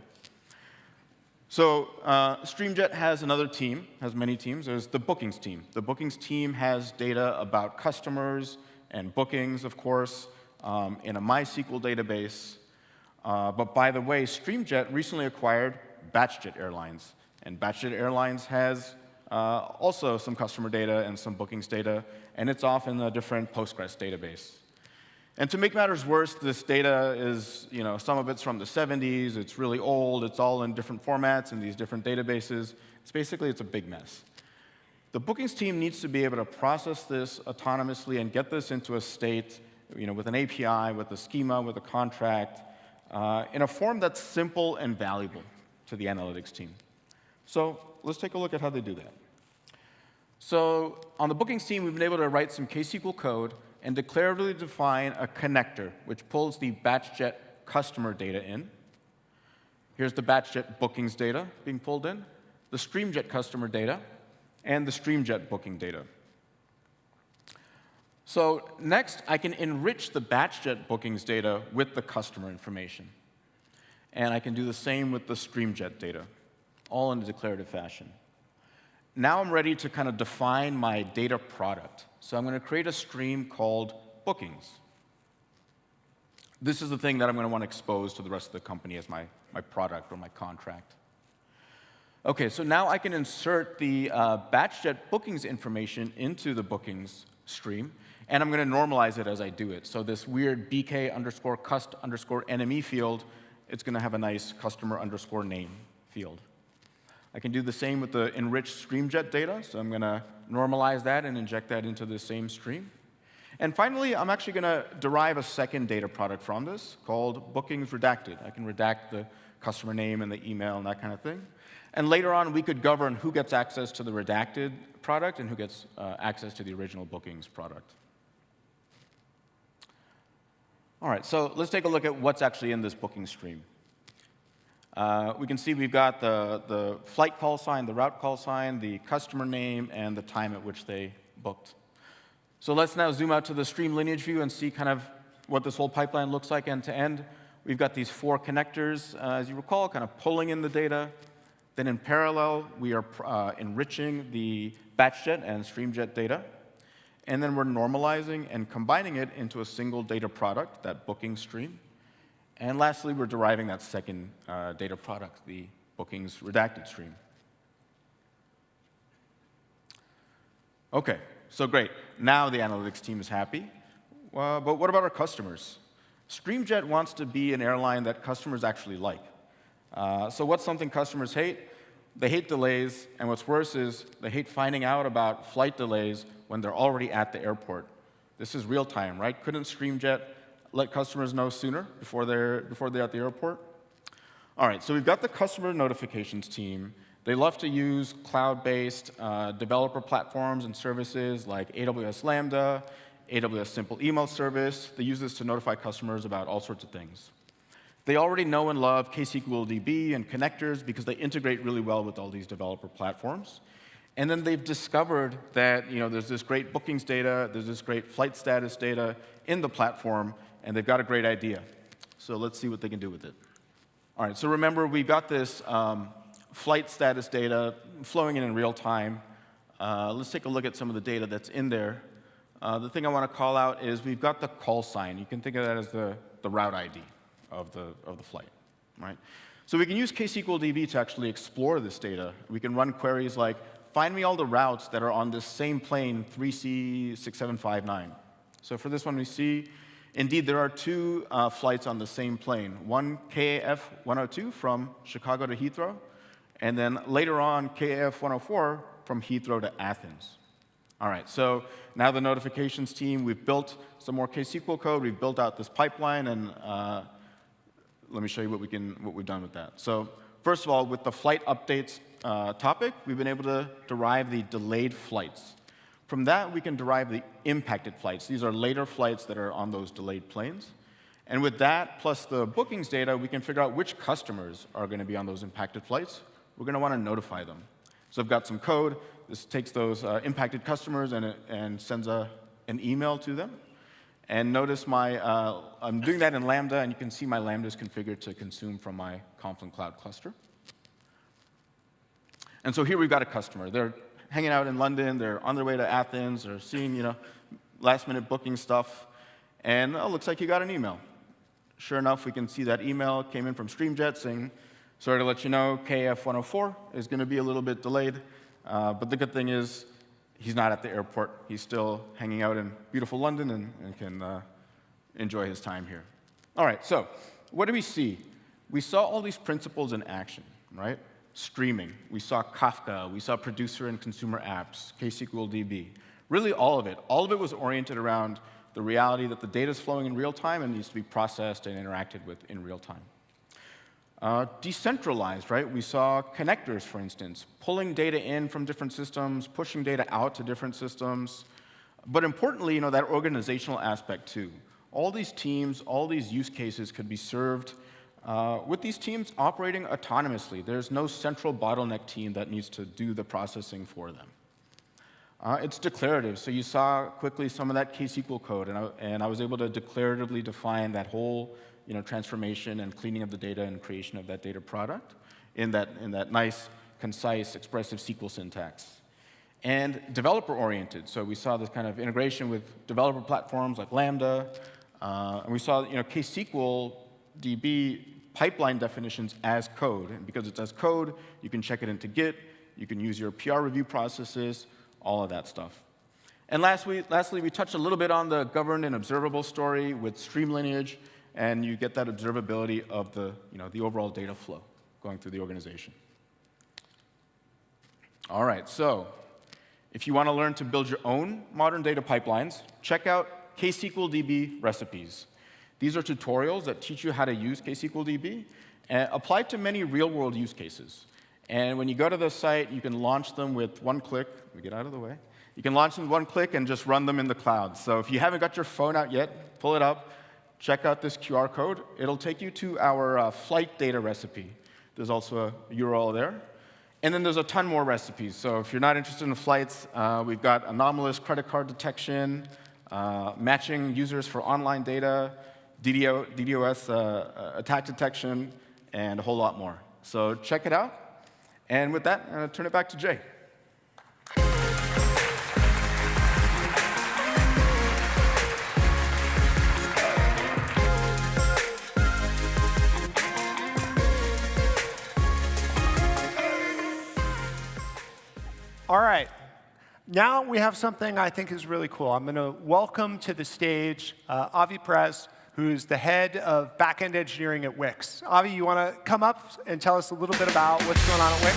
[SPEAKER 5] So StreamJet has another team, has many teams. There's the bookings team. The bookings team has data about customers and bookings, of course, in a MySQL database. But by the way, StreamJet recently acquired BatchJet Airlines. And BatchJet Airlines has also some customer data and some bookings data, and it's off in a different Postgres database. And to make matters worse, this data is, some of it's from the 70s, it's really old, it's all in different formats in these different databases. It's a big mess. The bookings team needs to be able to process this autonomously and get this into a state, with an API, with a schema, with a contract, in a form that's simple and valuable to the analytics team. So let's take a look at how they do that. So on the bookings team, we've been able to write some KSQL code and declaratively define a connector, which pulls the BatchJet customer data in. Here's the BatchJet bookings data being pulled in, the StreamJet customer data, and the StreamJet booking data. So next, I can enrich the BatchJet bookings data with the customer information. And I can do the same with the StreamJet data, all in a declarative fashion. Now I'm ready to kind of define my data product. So I'm going to create a stream called bookings. This is the thing that I'm going to want to expose to the rest of the company as my product or my contract. OK, so now I can insert the BatchJet bookings information into the bookings stream. And I'm going to normalize it as I do it. So this weird BK underscore cust underscore NME field, it's going to have a nice customer underscore name field. I can do the same with the enriched StreamJet data. So I'm going to normalize that and inject that into the same stream. And finally, I'm actually going to derive a second data product from this called bookings redacted. I can redact the customer name and the email and that kind of thing. And later on, we could govern who gets access to the redacted product and who gets access to the original bookings product. All right, so let's take a look at what's actually in this booking stream. We can see we've got the flight call sign, the route call sign, the customer name, and the time at which they booked. So let's now zoom out to the stream lineage view and see kind of what this whole pipeline looks like end to end. We've got these 4 connectors, as you recall, kind of pulling in the data. Then in parallel, we are enriching the BatchJet and StreamJet data. And then we're normalizing and combining it into a single data product, that booking stream. And lastly, we're deriving that second data product, the bookings redacted stream. OK, so great. Now the analytics team is happy. But what about our customers? StreamJet wants to be an airline that customers actually like. So what's something customers hate? They hate delays. And what's worse is they hate finding out about flight delays when they're already at the airport. This is real time, right? Couldn't StreamJet let customers know sooner before they're at the airport? All right, so we've got the customer notifications team. They love to use cloud-based developer platforms and services like AWS Lambda, AWS Simple Email Service. They use this to notify customers about all sorts of things. They already know and love KSQLDB and connectors because they integrate really well with all these developer platforms. And then they've discovered that there's this great bookings data, there's this great flight status data in the platform, and they've got a great idea. So let's see what they can do with it. All right, so remember, we've got this flight status data flowing in real time. Let's take a look at some of the data that's in there. The thing I want to call out is we've got the call sign. You can think of that as the route ID of the flight, right? So we can use KSQLDB to actually explore this data. We can run queries like, find me all the routes that are on this same plane, 3C6759. So for this one, we see, indeed, there are two flights on the same plane. One KAF 102 from Chicago to Heathrow, and then later on, KAF 104 from Heathrow to Athens. All right, so now the notifications team, we've built some more KSQL code, we've built out this pipeline, and let me show you what we've done with that. So first of all, with the flight updates topic, we've been able to derive the delayed flights. From that, we can derive the impacted flights. These are later flights that are on those delayed planes. And with that, plus the bookings data, we can figure out which customers are going to be on those impacted flights. We're going to want to notify them. So I've got some code. This takes those impacted customers and sends an email to them. And notice I'm doing that in Lambda, and you can see my Lambda is configured to consume from my Confluent Cloud cluster. And so here we've got a customer. They're hanging out in London. They're on their way to Athens. They're seeing, last-minute booking stuff. And looks like you got an email. Sure enough, we can see that email came in from StreamJet saying, sorry to let you know, KF 104 is going to be a little bit delayed. But the good thing is he's not at the airport. He's still hanging out in beautiful London and can enjoy his time here. All right, so what do we see? We saw all these principles in action, right? Streaming. We saw Kafka. We saw producer and consumer apps, KSQLDB. Really all of it. All of it was oriented around the reality that the data is flowing in real time and needs to be processed and interacted with in real time. Decentralized, right? We saw connectors, for instance, pulling data in from different systems, pushing data out to different systems. But importantly, that organizational aspect too. All these teams, all these use cases could be served with these teams operating autonomously. There's no central bottleneck team that needs to do the processing for them. It's declarative. So you saw quickly some of that KSQL code, and I was able to declaratively define that whole transformation and cleaning of the data and creation of that data product in that nice, concise, expressive SQL syntax. And developer-oriented. So we saw this kind of integration with developer platforms like Lambda. And we saw KSQL DB pipeline definitions as code. And because it's as code, you can check it into Git. You can use your PR review processes, all of that stuff. And lastly, we touched a little bit on the governed and observable story with stream lineage. And you get that observability of the overall data flow going through the organization. All right, so if you want to learn to build your own modern data pipelines, check out KSQLDB recipes. These are tutorials that teach you how to use KSQLDB and apply to many real-world use cases. And when you go to the site, you can launch them with one click. Let me get out of the way. You can launch them with one click and just run them in the cloud. So if you haven't got your phone out yet, pull it up. Check out this QR code. It'll take you to our flight data recipe. There's also a URL there. And then there's a ton more recipes. So if you're not interested in flights, we've got anomalous credit card detection, matching users for online data, DDoS attack detection, and a whole lot more. So check it out. And with that, I'm going to turn it back to Jay.
[SPEAKER 4] All right. Now we have something I think is really cool. I'm going to welcome to the stage Avi Perez, who's the head of backend engineering at Wix. Avi, you want to come up and tell us a little bit about what's going on at Wix?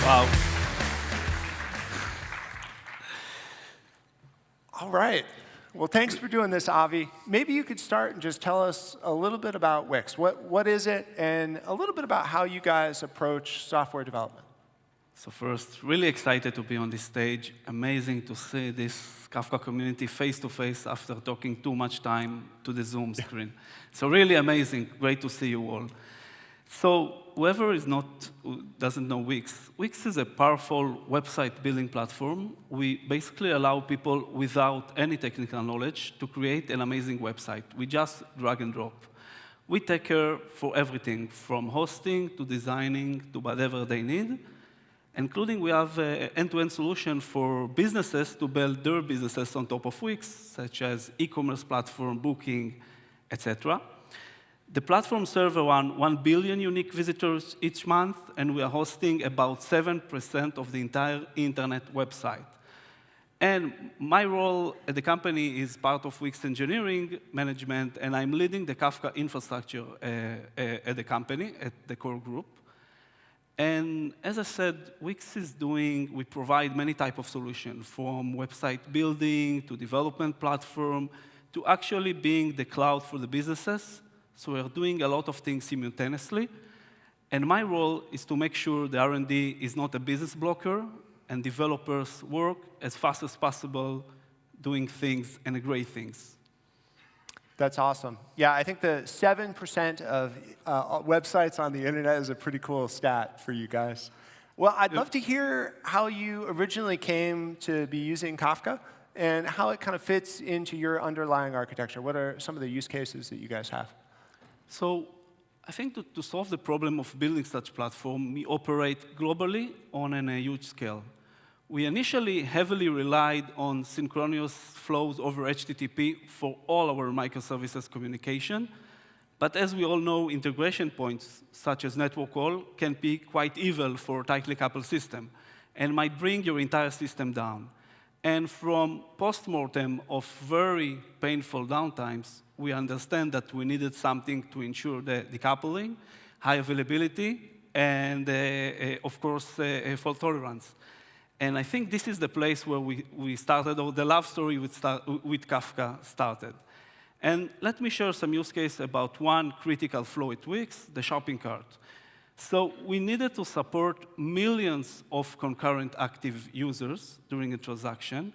[SPEAKER 6] Wow.
[SPEAKER 4] All right. Well, thanks for doing this, Avi. Maybe you could start and just tell us a little bit about Wix. What is it, and a little bit about how you guys approach software development.
[SPEAKER 6] So first, really excited to be on this stage. Amazing to see this Kafka community face-to-face after talking too much time to the Zoom screen. So really amazing. Great to see you all. So whoever doesn't know Wix, Wix is a powerful website building platform. We basically allow people without any technical knowledge to create an amazing website. We just drag and drop. We take care for everything, from hosting to designing to whatever they need. including we have an end-to-end solution for businesses to build their businesses on top of Wix, such as e-commerce platform, booking, etc. The platform serves around 1 billion unique visitors each month, and we are hosting about 7% of the entire internet website. And my role at the company is part of Wix engineering management, and I'm leading the Kafka infrastructure at the company, at the core group. And as I said, Wix we provide many types of solutions, from website building to development platform, to actually being the cloud for the businesses. So we're doing a lot of things simultaneously. And my role is to make sure the R&D is not a business blocker, and developers work as fast as possible doing things and great things.
[SPEAKER 4] That's awesome. Yeah, I think the 7% of websites on the internet is a pretty cool stat for you guys. Well, I'd love to hear how you originally came to be using Kafka and how it kind of fits into your underlying architecture. What are some of the use cases that you guys have?
[SPEAKER 6] So I think to solve the problem of building such platform, we operate globally on a huge scale. We initially heavily relied on synchronous flows over HTTP for all our microservices communication. But as we all know, integration points, such as network call, can be quite evil for a tightly coupled system and might bring your entire system down. And from post-mortem of very painful downtimes, we understand that we needed something to ensure the decoupling, high availability, and of course, fault tolerance. And I think this is the place where we started, or the love story with Kafka started. And let me share some use case about one critical flow at Wix, the shopping cart. So we needed to support millions of concurrent active users during a transaction.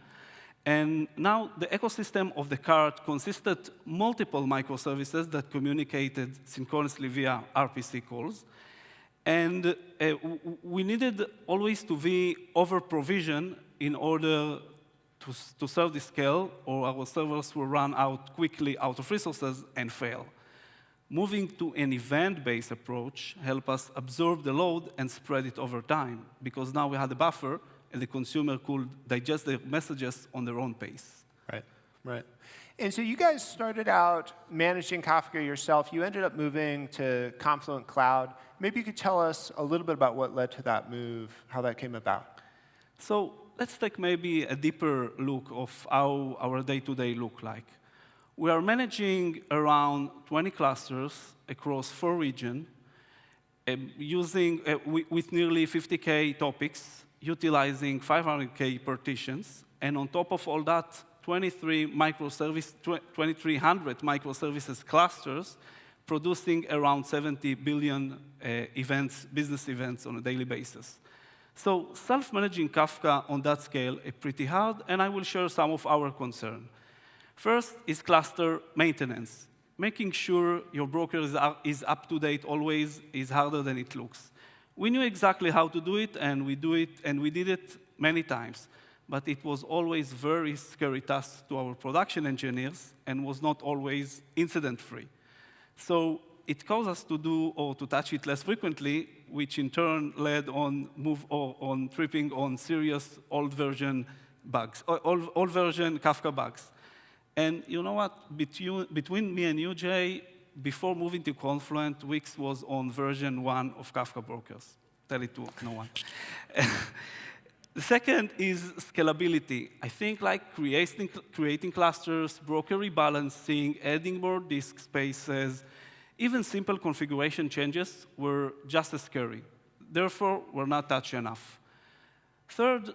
[SPEAKER 6] And now the ecosystem of the cart consisted multiple microservices that communicated synchronously via RPC calls. And we needed always to be over-provisioned in order to serve the scale, or our servers will run out quickly out of resources and fail. Moving to an event-based approach helped us absorb the load and spread it over time, because now we had a buffer, and the consumer could digest the messages on their own pace.
[SPEAKER 4] Right, right. And so you guys started out managing Kafka yourself. You ended up moving to Confluent Cloud. Maybe you could tell us a little bit about what led to that move, how that came about.
[SPEAKER 6] So let's take maybe a deeper look of how our day-to-day look like. We are managing around 20 clusters across 4 regions, with nearly 50K topics, utilizing 500K partitions, and on top of all that, 2,300 microservices clusters, producing around 70 billion business events on a daily basis. So self-managing Kafka on that scale is pretty hard, and I will share some of our concern. First is cluster maintenance. Making sure your broker is up to date always is harder than it looks. We knew exactly how to do it, and we did it many times. But it was always very scary task to our production engineers and was not always incident-free. So it caused us to do or to touch it less frequently, which in turn led on tripping on serious old version bugs, old version Kafka bugs. And you know what? Between me and you, Jay, before moving to Confluent, Wix was on version 1 of Kafka brokers. Tell it to no one. The second is scalability. I think like creating clusters, broker rebalancing, adding more disk spaces, even simple configuration changes were just as scary. Therefore, were not touched enough. Third,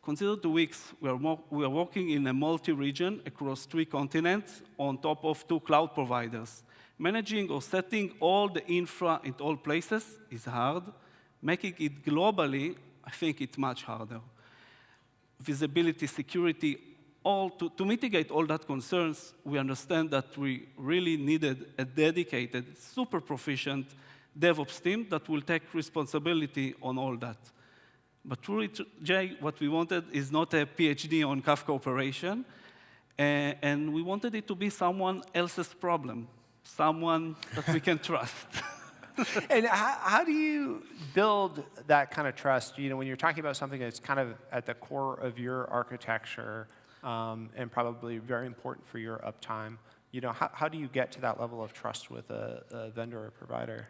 [SPEAKER 6] consider the Wix. We are working in a multi-region across 3 continents on top of 2 cloud providers. Managing or setting all the infra in all places is hard. Making it globally, I think it's much harder. Visibility, security, to mitigate all that concerns, we understand that we really needed a dedicated, super proficient DevOps team that will take responsibility on all that. But truly, Jay, what we wanted is not a PhD on Kafka operation, and we wanted it to be someone else's problem, someone that we can trust.
[SPEAKER 4] And how do you build that kind of trust? You know, when you're talking about something that's kind of at the core of your architecture and probably very important for your uptime, you know, how do you get to that level of trust with a vendor or provider?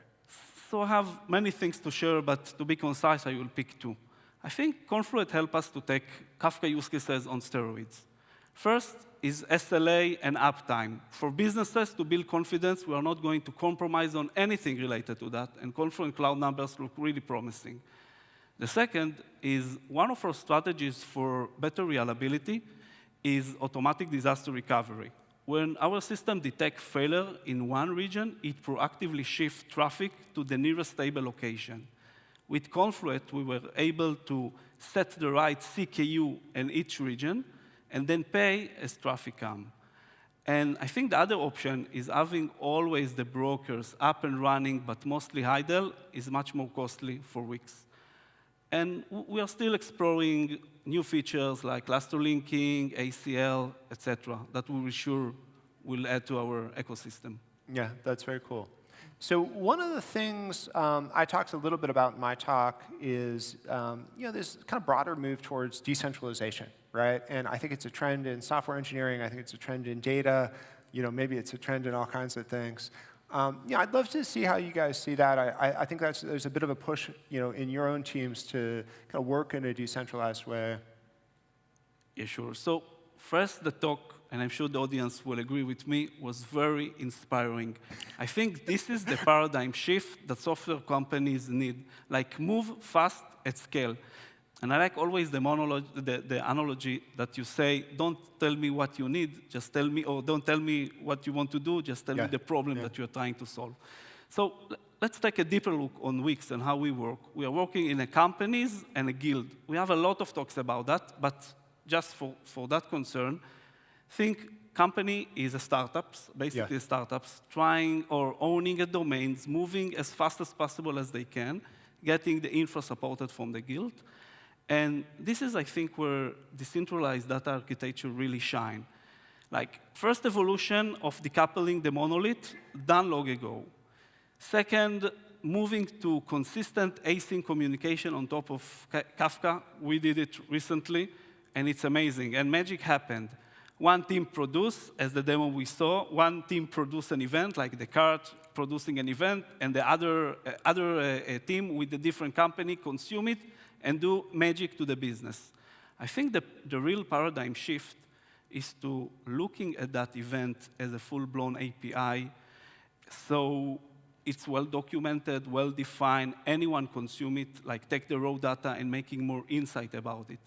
[SPEAKER 6] So I have many things to share, but to be concise, I will pick two. I think Confluent helped us to take Kafka use cases on steroids. First is SLA and uptime. For businesses to build confidence, we are not going to compromise on anything related to that, and Confluent Cloud numbers look really promising. The second is one of our strategies for better reliability is automatic disaster recovery. When our system detects failure in one region, it proactively shifts traffic to the nearest stable location. With Confluent, we were able to set the right CKU in each region and then pay as traffic comes. And I think the other option is having always the brokers up and running, but mostly idle, is much more costly for weeks. And we are still exploring new features like cluster linking, ACL, etc., that we will sure will add to our ecosystem.
[SPEAKER 4] Yeah, that's very cool. So one of the things I talked a little bit about in my talk is you know, this kind of broader move towards decentralization, right? And I think it's a trend in software engineering. I think it's a trend in data. You know, maybe it's a trend in all kinds of things. Yeah, I'd love to see how you guys see that. I think there's a bit of a push, you know, in your own teams to kind of work in a decentralized way.
[SPEAKER 6] Yeah, sure. So first, the talk, and I'm sure the audience will agree with me, was very inspiring. I think this is the paradigm shift that software companies need, like move fast at scale. And I like always the analogy that you say, don't tell me what you need, just tell me, or don't tell me what you want to do, just tell me the problem that you're trying to solve. So let's take a deeper look on Wix and how we work. We are working in a companies and a guild. We have a lot of talks about that, but just for that concern, think company is a startups, basically startups, trying or owning a domains, moving as fast as possible as they can, getting the infra supported from the guild. And this is, I think, where decentralized data architecture really shine. Like, first evolution of decoupling the monolith, done long ago. Second, moving to consistent async communication on top of Kafka. We did it recently, and it's amazing. And magic happened. One team produced, as the demo we saw, one team produced an event, like the cart producing an event, and the other team with a different company consume it and do magic to the business. I think the real paradigm shift is to looking at that event as a full-blown API, so it's well-documented, well-defined, anyone consume it, like take the raw data and making more insight about it.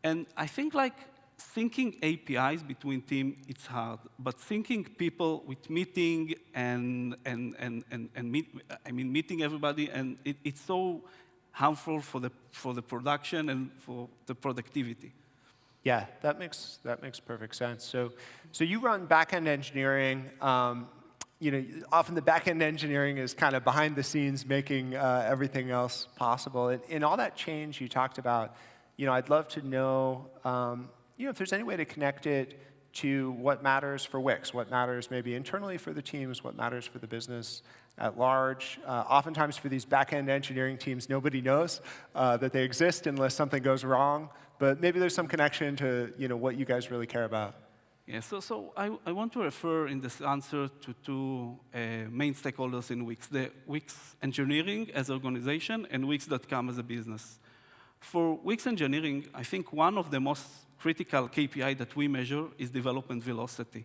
[SPEAKER 6] And I think like syncing APIs between teams, it's hard, but syncing people with meeting meeting everybody, and it's so harmful for the production and for the productivity.
[SPEAKER 4] Yeah, that makes perfect sense. So you run backend engineering. You know, often the backend engineering is kind of behind the scenes, making everything else possible. And in all that change you talked about, you know, I'd love to know, you know, if there's any way to connect it to what matters for Wix, what matters maybe internally for the teams, what matters for the business at large. Oftentimes for these back-end engineering teams, nobody knows that they exist unless something goes wrong. But maybe there's some connection to, you know, what you guys really care about.
[SPEAKER 6] Yeah, so I want to refer in this answer to two main stakeholders in Wix, the Wix engineering as an organization and Wix.com as a business. For Wix engineering, I think one of the most critical KPI that we measure is development velocity.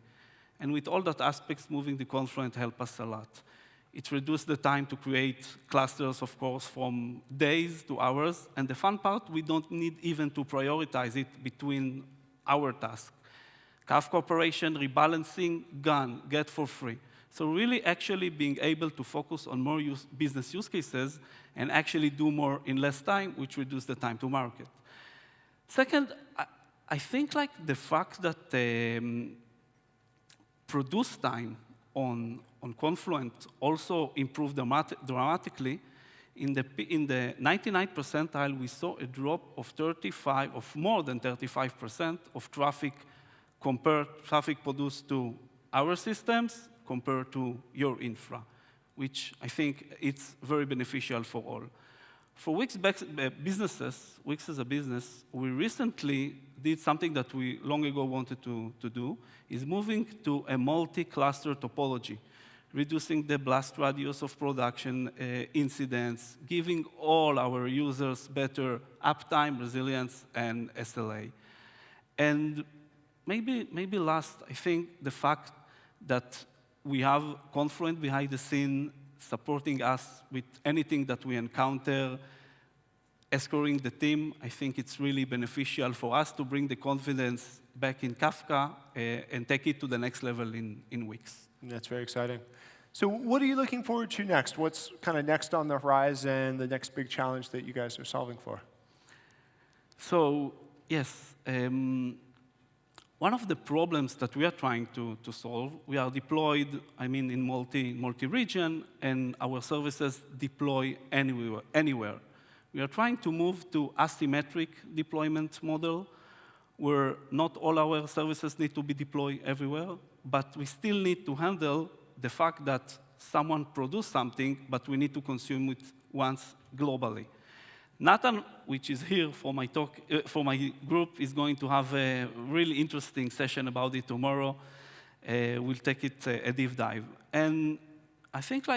[SPEAKER 6] And with all that aspects, moving the Confluent help us a lot. It reduced the time to create clusters, of course, from days to hours. And the fun part, we don't need even to prioritize it between our tasks. Kafka operation, rebalancing, gone, get for free. So really actually being able to focus on more business use cases and actually do more in less time, which reduces the time to market. Second, I think like the fact that produce time on Confluent also improved dramatically. In the 99th percentile, we saw a drop of more than 35% of traffic produced to our systems compared to your infra, which I think it's very beneficial for all. For Wix businesses, Wix as a business, we recently did something that we long ago wanted to do, is moving to a multi-cluster topology, reducing the blast radius of production incidents, giving all our users better uptime, resilience, and SLA. And maybe last, I think the fact that we have Confluent behind the scene supporting us with anything that we encounter, escorting the team, I think it's really beneficial for us to bring the confidence back in Kafka and take it to the next level in Wix.
[SPEAKER 4] That's very exciting. So what are you looking forward to next? What's kind of next on the horizon, the next big challenge that you guys are solving for?
[SPEAKER 6] So yes, one of the problems that we are trying to solve, we are deployed, in multi-region, and our services deploy anywhere. We are trying to move to asymmetric deployment model, where not all our services need to be deployed everywhere, but we still need to handle the fact that someone produced something, but we need to consume it once globally. Nathan, which is here for my talk, for my group, is going to have a really interesting session about it tomorrow. We'll take it a deep dive. And I think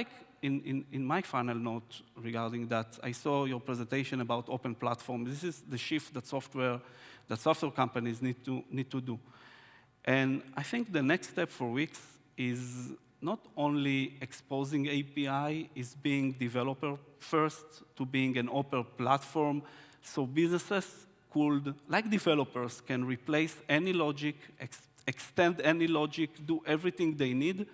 [SPEAKER 6] in my final note regarding that, I saw your presentation about open platform. This is the shift that software companies need to do. And I think the next step for Wix is not only exposing API, is being developer first to being an open platform, so businesses could, like developers, can replace any logic, extend any logic, do everything they need.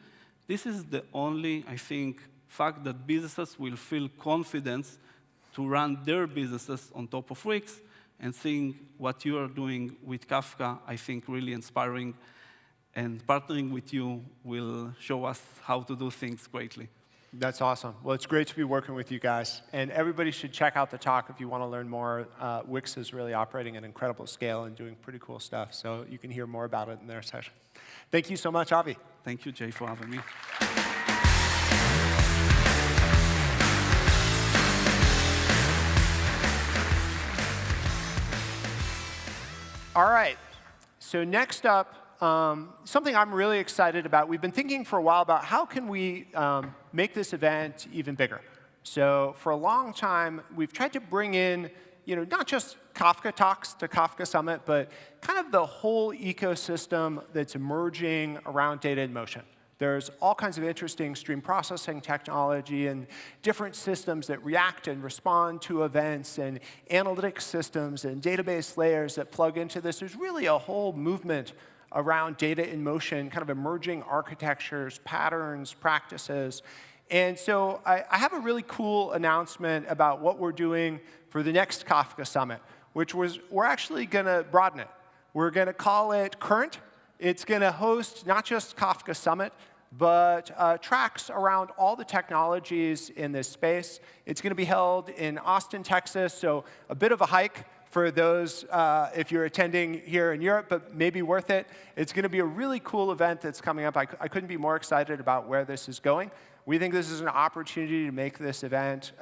[SPEAKER 6] This is the only, I think, fact that businesses will feel confidence to run their businesses on top of Wix, and seeing what you are doing with Kafka, I think really inspiring. And partnering with you will show us how to do things greatly.
[SPEAKER 4] That's awesome. Well, it's great to be working with you guys. And everybody should check out the talk if you want to learn more. Wix is really operating at an incredible scale and doing pretty cool stuff. So you can hear more about it in their session. Thank you so much, Avi.
[SPEAKER 6] Thank you, Jay, for having me.
[SPEAKER 4] All right. So next up, something I'm really excited about. We've been thinking for a while about how can we make this event even bigger. So for a long time, we've tried to bring in, not just Kafka talks to Kafka Summit, but kind of the whole ecosystem that's emerging around data in motion. There's all kinds of interesting stream processing technology and different systems that react and respond to events, and analytics systems and database layers that plug into this. There's really a whole movement around data in motion, kind of emerging architectures, patterns, practices. And so I have a really cool announcement about what we're doing for the next Kafka Summit, which was we're actually going to broaden it. We're going to call it Current. It's going to host not just Kafka Summit, but tracks around all the technologies in this space. It's going to be held in Austin, Texas, so a bit of a hike for those if you're attending here in Europe, but maybe worth it. It's going to be a really cool event that's coming up. I couldn't be more excited about where this is going. We think this is an opportunity to make this event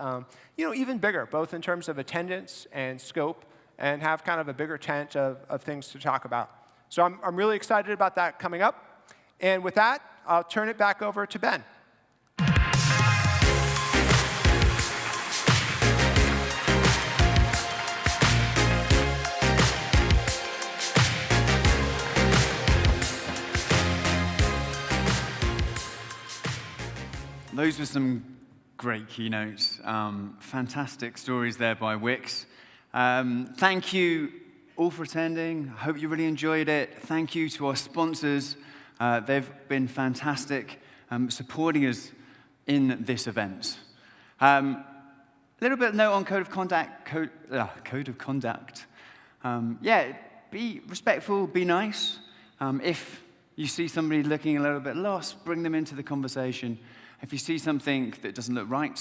[SPEAKER 4] even bigger, both in terms of attendance and scope, and have kind of a bigger tent of things to talk about. So I'm really excited about that coming up. And with that, I'll turn it back over to Ben.
[SPEAKER 3] Those were some great keynotes. Fantastic stories there by Wix. Thank you all for attending. I hope you really enjoyed it. Thank you to our sponsors. They've been fantastic supporting us in this event. A little bit of note on code of conduct. Be respectful, be nice. If you see somebody looking a little bit lost, bring them into the conversation. If you see something that doesn't look right,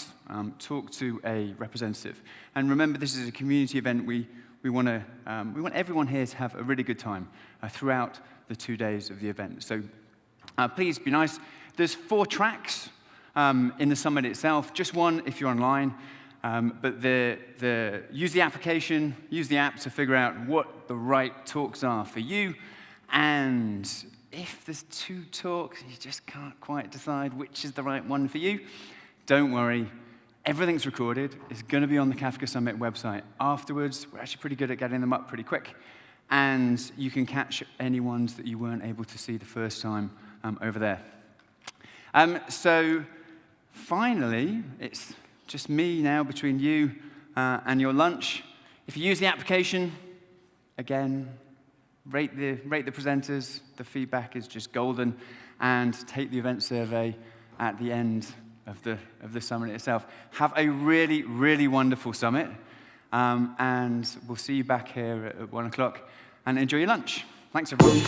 [SPEAKER 3] talk to a representative. And remember, this is a community event. We want everyone here to have a really good time throughout the 2 days of the event. So please be nice. There's 4 tracks. in the summit itself, just one if you're online. But use the application, use the app to figure out what the right talks are for you. And if there's 2 talks, you just can't quite decide which is the right one for you, don't worry. Everything's recorded. It's going to be on the Kafka Summit website afterwards. We're actually pretty good at getting them up pretty quick. And you can catch any ones that you weren't able to see the first time over there. So finally, it's just me now between you and your lunch. If you use the application, again, rate the presenters. The feedback is just golden. And take the event survey at the end of the summit itself. Have a really, really wonderful summit. And we'll see you back here at 1 o'clock. And enjoy your lunch. Thanks, everyone.